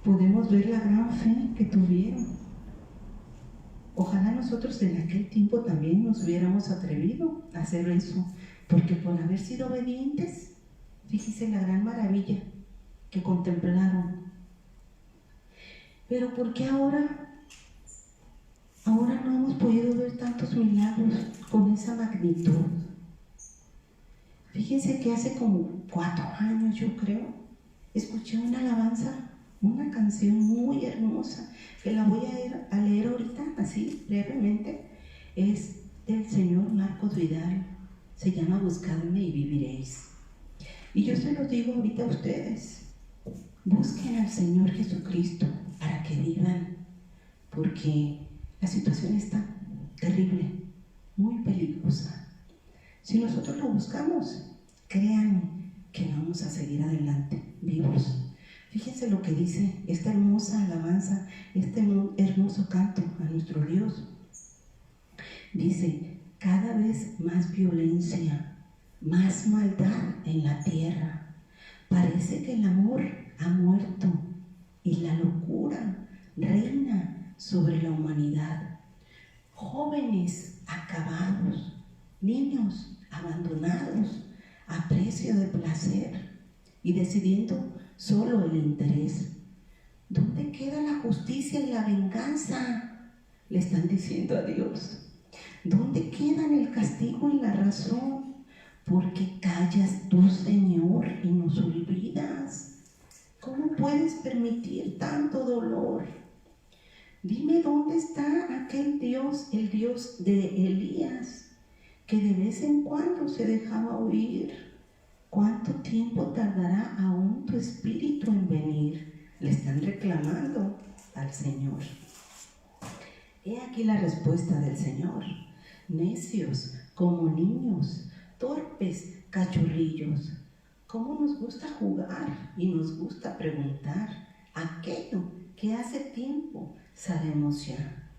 podemos ver la gran fe que tuvieron. Ojalá nosotros en aquel tiempo también nos hubiéramos atrevido a hacer eso, porque por haber sido obedientes, fíjense la gran maravilla que contemplaron. Pero ¿por qué ahora no hemos podido ver tantos milagros con esa magnitud? Fíjense que hace como 4 años, yo creo, escuché una alabanza, una canción muy hermosa, que la voy a leer ahorita, así brevemente. Es del señor Marcos Vidal, se llama Buscadme y viviréis. Y yo se los digo ahorita a ustedes, busquen al Señor Jesucristo para que vivan, porque la situación está terrible, muy peligrosa. Si nosotros lo buscamos, créanme que vamos a seguir adelante, vivos. Fíjense lo que dice esta hermosa alabanza, este hermoso canto a nuestro Dios. Dice, cada vez más violencia, más maldad en la tierra. Parece que el amor ha muerto y la locura reina sobre la humanidad. Jóvenes acabados, niños abandonados a precio de placer y decidiendo solo el interés. ¿Dónde queda la justicia y la venganza? Le están diciendo a Dios. ¿Dónde quedan el castigo y la razón? ¿Por qué callas tú, Señor, y nos olvidas? ¿Cómo puedes permitir tanto dolor? Dime dónde está aquel Dios, el Dios de Elías, que de vez en cuando se dejaba oír. ¿Cuánto tiempo tardará aún tu espíritu en venir? Le están reclamando al Señor. He aquí la respuesta del Señor. Necios como niños, torpes cachorrillos. ¿Cómo nos gusta jugar y nos gusta preguntar aquello que hace tiempo sabemos ya?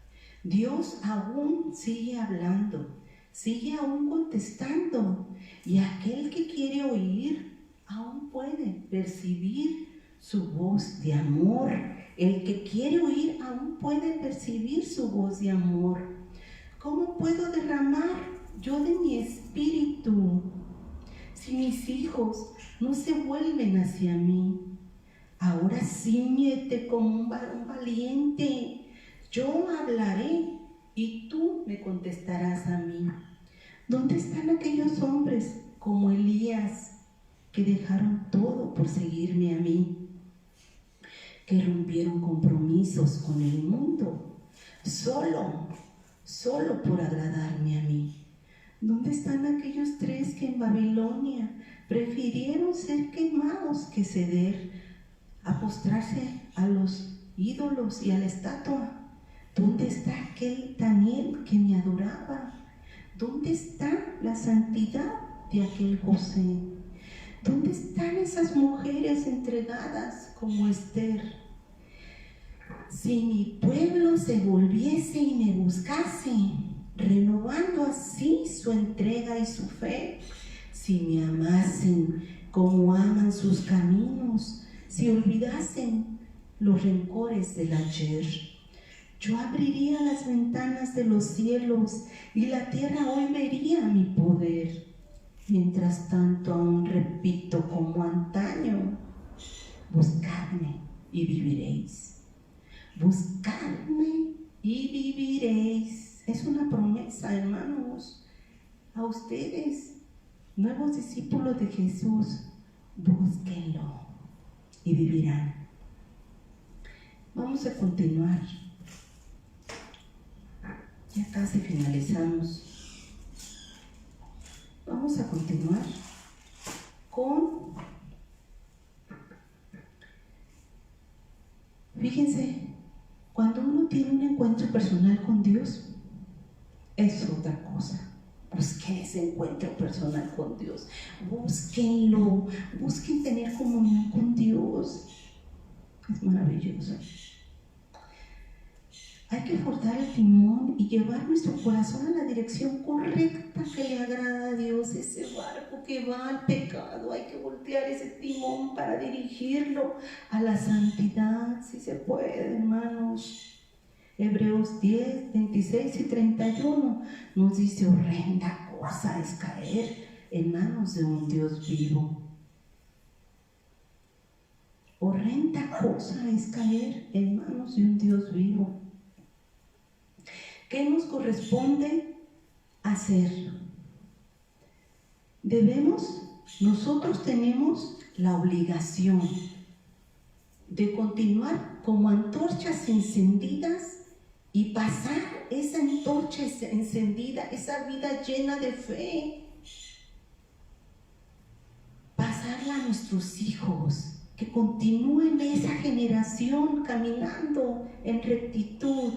Dios aún sigue hablando, sigue aún contestando, y aquel que quiere oír aún puede percibir su voz de amor. El que quiere oír aún puede percibir su voz de amor. ¿Cómo puedo derramar yo de mi espíritu si mis hijos no se vuelven hacia mí? Ahora cíñete como un varón valiente. Yo hablaré y tú me contestarás a mí. ¿Dónde están aquellos hombres como Elías que dejaron todo por seguirme a mí? Que rompieron compromisos con el mundo solo por agradarme a mí. ¿Dónde están aquellos 3 que en Babilonia prefirieron ser quemados que ceder a postrarse a los ídolos y a la estatua? ¿Dónde está aquel Daniel que me adoraba? ¿Dónde está la santidad de aquel José? ¿Dónde están esas mujeres entregadas como Esther? Si mi pueblo se volviese y me buscase, renovando así su entrega y su fe, si me amasen como aman sus caminos, si olvidasen los rencores del ayer, yo abriría las ventanas de los cielos y la tierra hoy vería mi poder. Mientras tanto aún repito como antaño, buscadme y viviréis. Buscadme y viviréis. Es una promesa, hermanos, a ustedes, nuevos discípulos de Jesús. Búsquenlo y vivirán. Vamos a continuar. Ya casi finalizamos. Vamos a continuar con, fíjense, cuando uno tiene un encuentro personal con Dios, es otra cosa. Busquen ese encuentro personal con Dios. Búsquenlo. Busquen tener comunión con Dios. Es maravilloso. Hay que forzar el timón y llevar nuestro corazón a la dirección correcta que le agrada a Dios. Ese barco que va al pecado, hay que voltear ese timón para dirigirlo a la santidad, si se puede, hermanos. Hebreos 10, 26 y 31 nos dice: horrenda cosa es caer en manos de un Dios vivo. Horrenda cosa es caer en manos de un Dios vivo. ¿Qué nos corresponde hacer? nosotros tenemos la obligación de continuar como antorchas encendidas y pasar esa antorcha encendida, esa vida llena de fe, pasarla a nuestros hijos, que continúen esa generación caminando en rectitud.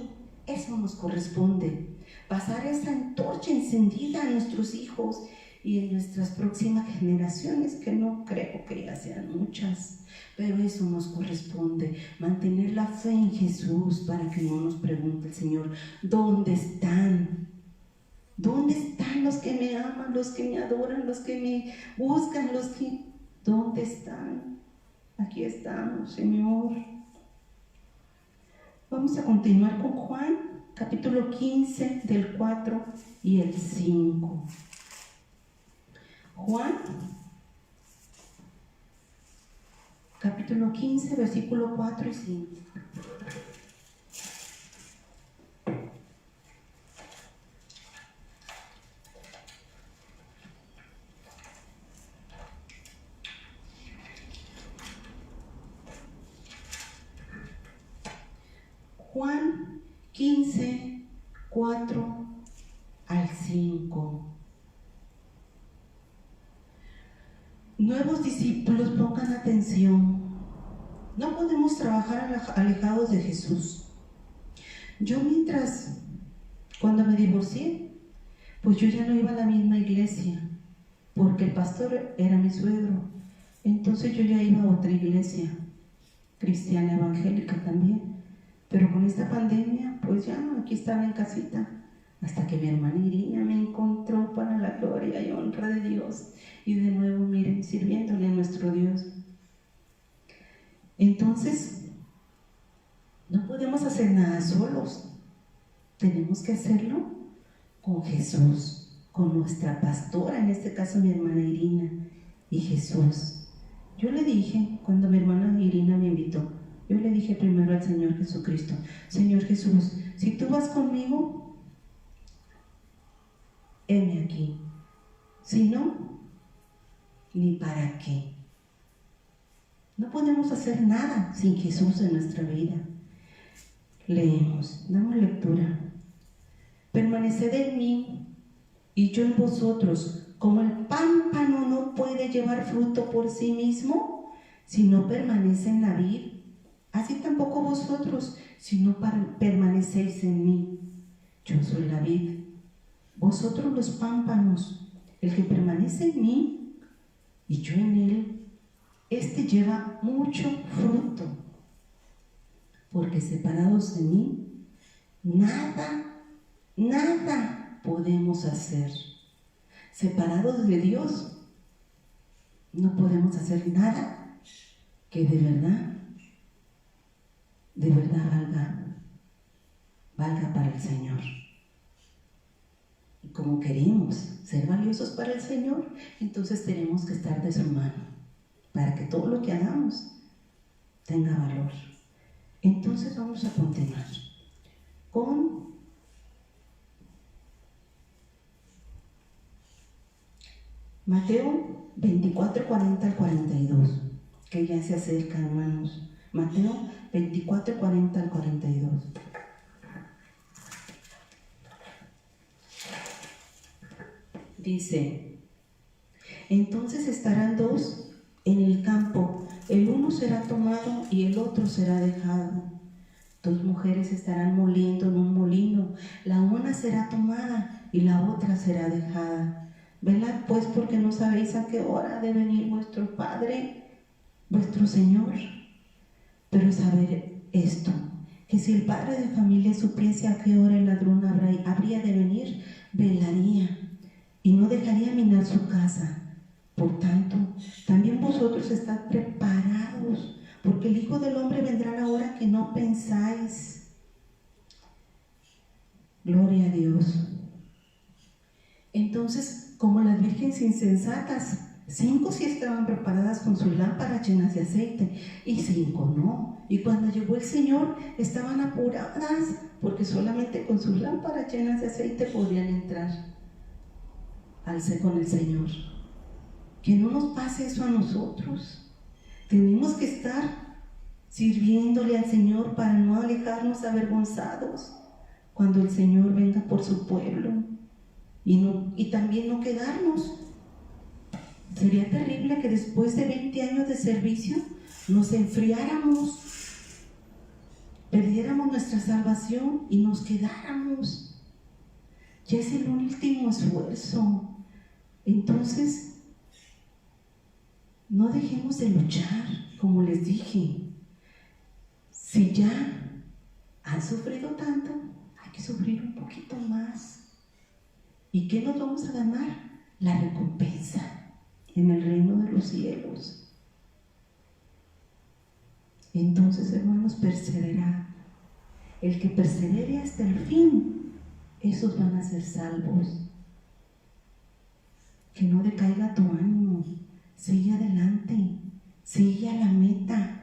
Eso nos corresponde, pasar esa antorcha encendida a nuestros hijos y en nuestras próximas generaciones, que no creo que ya sean muchas, pero eso nos corresponde, mantener la fe en Jesús para que no nos pregunte el Señor, ¿dónde están? ¿Dónde están los que me aman, los que me adoran, los que me buscan, ¿dónde están? Aquí estamos, Señor. Vamos a continuar con Juan, capítulo 15, del 4 y el 5. Juan, capítulo 15, versículo 4 y 5. Juan 15, 4 al 5. Nuevos discípulos, pongan atención. No podemos trabajar alejados de Jesús. Yo cuando me divorcié, pues yo ya no iba a la misma iglesia, porque el pastor era mi suegro. Entonces yo ya iba a otra iglesia, cristiana evangélica también. Pero con esta pandemia, pues ya aquí estaba en casita, hasta que mi hermana Irina me encontró para la gloria y honra de Dios. Y de nuevo, miren, sirviéndole a nuestro Dios. Entonces, no podemos hacer nada solos. Tenemos que hacerlo con Jesús, con nuestra pastora, en este caso mi hermana Irina, y Jesús. Yo le dije, cuando mi hermana Irina me invitó, yo le dije primero al Señor Jesucristo, Señor Jesús, si tú vas conmigo, heme aquí. Si no, ni para qué. No podemos hacer nada sin Jesús en nuestra vida. Leemos, damos lectura. Permaneced en mí y yo en vosotros, como el pámpano no puede llevar fruto por sí mismo, si no permanece en la vid, así tampoco vosotros, si no permanecéis en mí. Yo soy la vid, vosotros los pámpanos. El que permanece en mí y yo en él, este lleva mucho fruto, porque separados de mí, nada podemos hacer. Separados de Dios, no podemos hacer nada que de verdad valga para el Señor. Y como queremos ser valiosos para el Señor, entonces tenemos que estar de su mano para que todo lo que hagamos tenga valor. Entonces vamos a continuar con Mateo 24, 40 al 42, que ya se acerca, hermanos. Mateo 24, 40 al 42. Dice, entonces estarán dos en el campo, el uno será tomado y el otro será dejado. Dos mujeres estarán moliendo en un molino, la una será tomada y la otra será dejada. Velad pues, porque no sabéis a qué hora ha de venir vuestro Padre, vuestro Señor. Pero saber esto, que si el padre de familia supiese a qué hora el ladrón habría de venir, velaría y no dejaría minar su casa. Por tanto, también vosotros estad preparados, porque el Hijo del Hombre vendrá a la hora que no pensáis. Gloria a Dios. Entonces, como las vírgenes insensatas, 5 sí estaban preparadas con sus lámparas llenas de aceite y 5 no. Y cuando llegó el Señor, estaban apuradas porque solamente con sus lámparas llenas de aceite podían entrar con el Señor. Que no nos pase eso a nosotros. Tenemos que estar sirviéndole al Señor para no alejarnos avergonzados cuando el Señor venga por su pueblo, y también no quedarnos. Sería terrible que después de 20 años de servicio nos enfriáramos, perdiéramos nuestra salvación y nos quedáramos. Ya es el último esfuerzo. Entonces, no dejemos de luchar, como les dije. Si ya han sufrido tanto, hay que sufrir un poquito más. ¿Y qué nos vamos a ganar? La recompensa en el reino de los cielos. Entonces, hermanos, perseverad. El que persevere hasta el fin, esos van a ser salvos. Que no decaiga tu ánimo. Sigue adelante, sigue a la meta.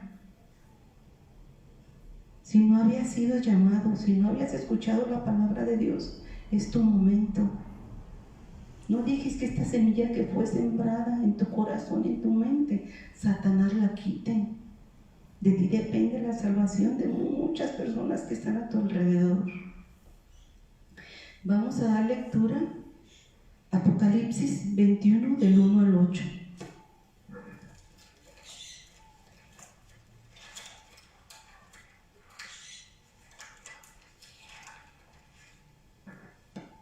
Si no habías sido llamado, si no habías escuchado la palabra de Dios, es tu momento. No dejes que esta semilla que fue sembrada en tu corazón y en tu mente, Satanás la quite. De ti depende la salvación de muchas personas que están a tu alrededor. Vamos a dar lectura a Apocalipsis 21, del 1 al 8.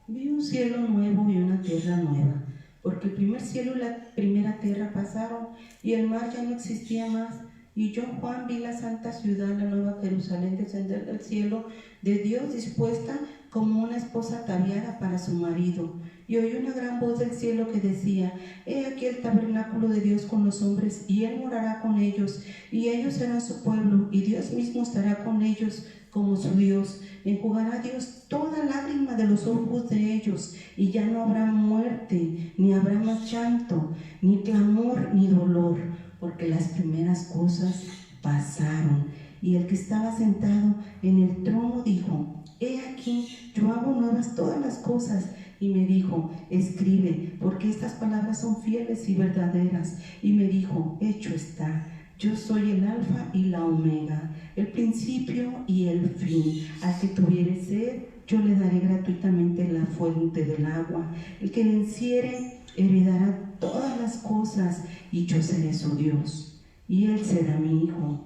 Vi un cielo nuevo y una tierra nueva, porque el primer cielo y la primera tierra pasaron, y el mar ya no existía más. Y yo, Juan, vi la santa ciudad, la nueva Jerusalén, descender del cielo de Dios, dispuesta como una esposa ataviada para su marido. Y oí una gran voz del cielo que decía: He aquí el tabernáculo de Dios con los hombres, y Él morará con ellos, y ellos serán su pueblo, y Dios mismo estará con ellos como su Dios. Enjugará Dios toda lágrima de los ojos de ellos, y ya no habrá muerte, ni habrá más llanto, ni clamor, ni dolor, porque las primeras cosas pasaron. Y el que estaba sentado en el trono dijo: He aquí, yo hago nuevas todas las cosas. Y me dijo: Escribe, porque estas palabras son fieles y verdaderas. Y me dijo: Hecho está. Yo soy el Alfa y la Omega, el principio y el fin. Al que tuviere sed, yo le daré gratuitamente la fuente del agua. El que venciere heredará todas las cosas, y yo seré su Dios, y él será mi hijo.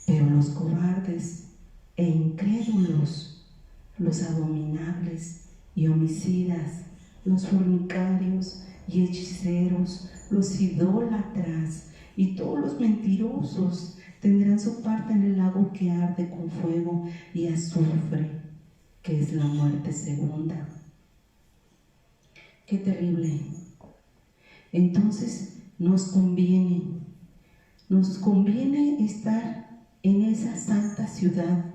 Pero los cobardes e incrédulos, los abominables y homicidas, los fornicarios y hechiceros, los idólatras y todos los mentirosos tendrán su parte en el lago que arde con fuego y azufre, que es la muerte segunda. Qué terrible. Entonces nos conviene estar en esa santa ciudad,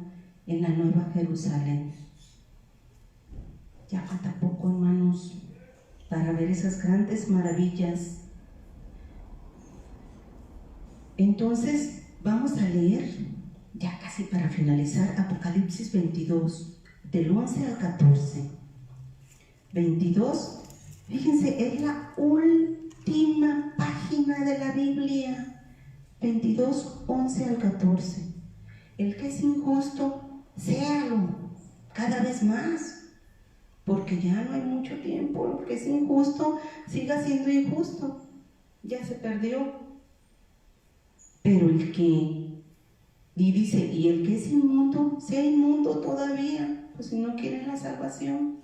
en la nueva Jerusalén. Ya falta poco, hermanos, para ver esas grandes maravillas. Entonces vamos a leer, ya casi para finalizar, Apocalipsis 22, del 11 al 14. 22, fíjense, es la última página de la Biblia. 22, 11 al 14. El que es injusto, séalo cada vez más, porque ya no hay mucho tiempo. El que es injusto, siga siendo injusto, ya se perdió. Pero el que, y dice, y el que es inmundo, sea inmundo todavía, pues si no quieren la salvación.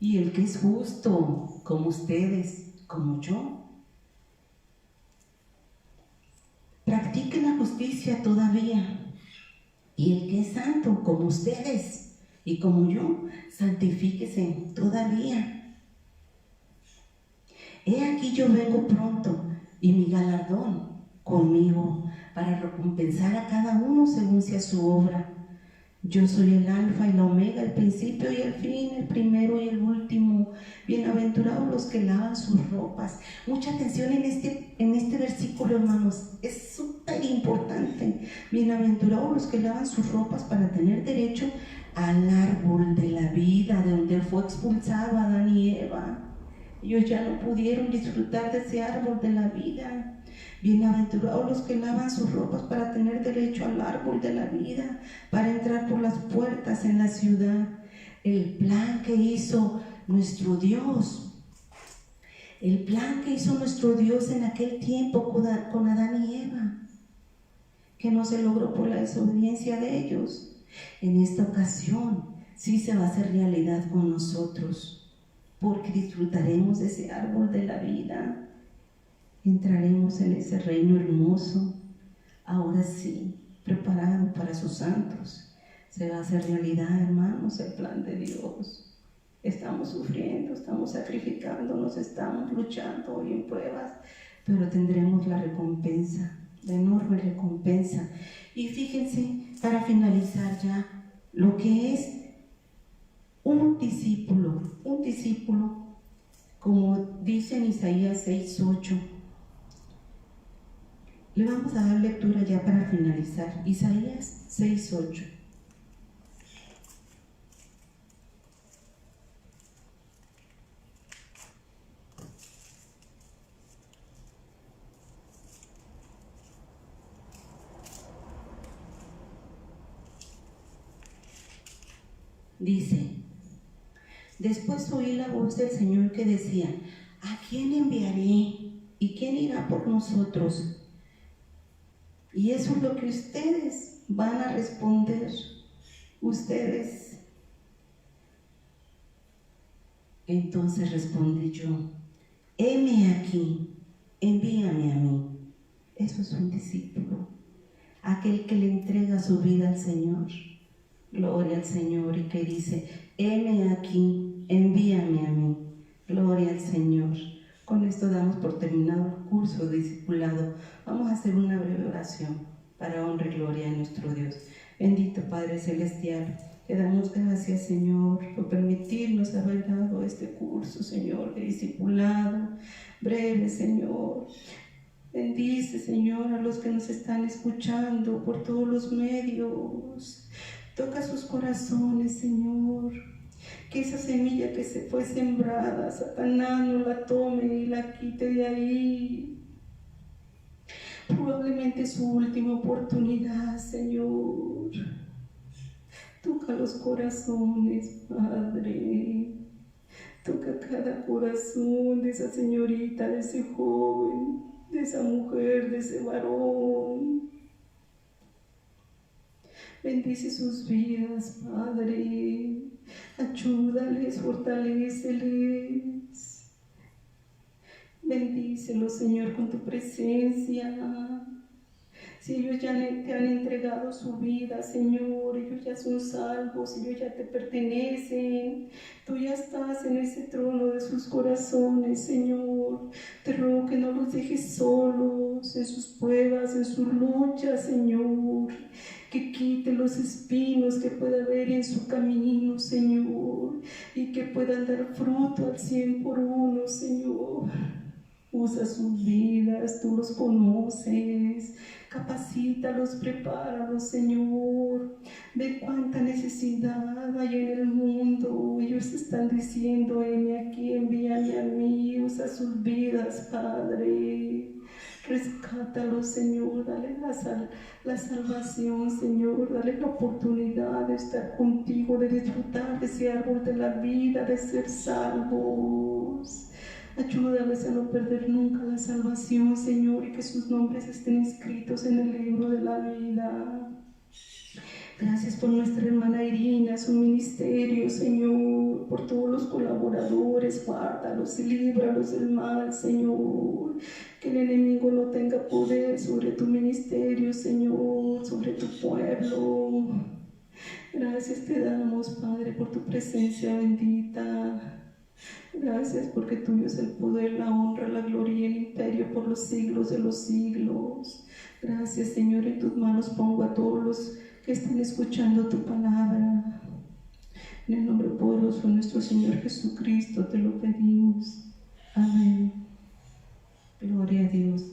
Y el que es justo, como ustedes, como yo, practique la justicia todavía. Y el que es santo, como ustedes y como yo, santifíquese todavía. He aquí yo vengo pronto, y mi galardón conmigo, para recompensar a cada uno según sea su obra. Yo soy el Alfa y la Omega, el principio y el fin, el primero y el último. Bienaventurados los que lavan sus ropas. Mucha atención en este versículo, hermanos, es súper importante. Bienaventurados los que lavan sus ropas para tener derecho al árbol de la vida, de donde fue expulsado Adán y Eva. Ellos ya no pudieron disfrutar de ese árbol de la vida. Bienaventurados los que lavan sus ropas para tener derecho al árbol de la vida, para entrar por las puertas en la ciudad. El plan que hizo nuestro Dios, el plan que hizo nuestro Dios en aquel tiempo con Adán y Eva, que no se logró por la desobediencia de ellos, en esta ocasión sí se va a hacer realidad con nosotros, porque disfrutaremos de ese árbol de la vida, entraremos en ese reino hermoso, ahora sí, preparado para sus santos. Se va a hacer realidad, hermanos, el plan de Dios. Estamos sufriendo, estamos sacrificándonos, estamos luchando hoy en pruebas, pero tendremos la recompensa, la enorme recompensa. Y fíjense, para finalizar ya, lo que es un discípulo, como dice en Isaías 6:8. Le vamos a dar lectura ya para finalizar. Isaías 6:8. Dice: después oí la voz del Señor que decía: ¿a quién enviaré? ¿Y quién irá por nosotros? Y eso es lo que ustedes van a responder. Ustedes. Entonces respondí yo: heme aquí, envíame a mí. Eso es un discípulo, aquel que le entrega su vida al Señor. Gloria al Señor, y que dice: heme aquí, envíame a mí. Gloria al Señor. Con esto damos por terminado el curso de discipulado. Vamos a hacer una breve oración para honra y gloria a nuestro Dios. Bendito Padre Celestial, te damos gracias, Señor, por permitirnos haber dado este curso, Señor, de discipulado breve, Señor. Bendice, Señor, a los que nos están escuchando por todos los medios. Toca sus corazones, Señor. Que esa semilla que se fue sembrada, Satanás no la tome y la quite de ahí. Probablemente es su última oportunidad, Señor. Toca los corazones, Padre. Toca cada corazón de esa señorita, de ese joven, de esa mujer, de ese varón. Bendice sus vidas, Padre. Ayúdales, fortaléceles. Bendícelos, Señor, con tu presencia. Si ellos ya te han entregado su vida, Señor, ellos ya son salvos, ellos ya te pertenecen. Tú ya estás en ese trono de sus corazones, Señor. Te ruego que no los dejes solos en sus pruebas, en sus luchas, Señor. Que quite los espinos que pueda haber en su camino, Señor, y que puedan dar fruto al 100 por 1, Señor. Usa sus vidas, tú los conoces, capacítalos, prepáralos, Señor. Ve cuánta necesidad hay en el mundo. Ellos están diciendo: heme aquí, envíame a mí. Usa sus vidas, Padre. Rescátalos, Señor, dale la salvación, Señor, dale la oportunidad de estar contigo, de disfrutar de ese árbol de la vida, de ser salvos. Ayúdales a no perder nunca la salvación, Señor, y que sus nombres estén escritos en el libro de la vida. Gracias por nuestra hermana Irina, su ministerio, Señor, por todos los colaboradores. Guárdalos y líbralos del mal, Señor. Que el enemigo no tenga poder sobre tu ministerio, Señor, sobre tu pueblo. Gracias te damos, Padre, por tu presencia bendita. Gracias porque tuyo es el poder, la honra, la gloria y el imperio por los siglos de los siglos. Gracias, Señor, en tus manos pongo a todos los que estén escuchando tu palabra. En el nombre poderoso de nuestro Señor Jesucristo te lo pedimos. Amén. Gloria a Dios.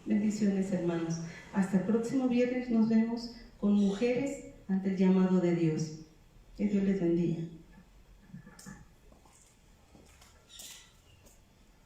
Bendiciones, hermanos. Hasta el próximo viernes nos vemos con mujeres ante el llamado de Dios. Que Dios les bendiga.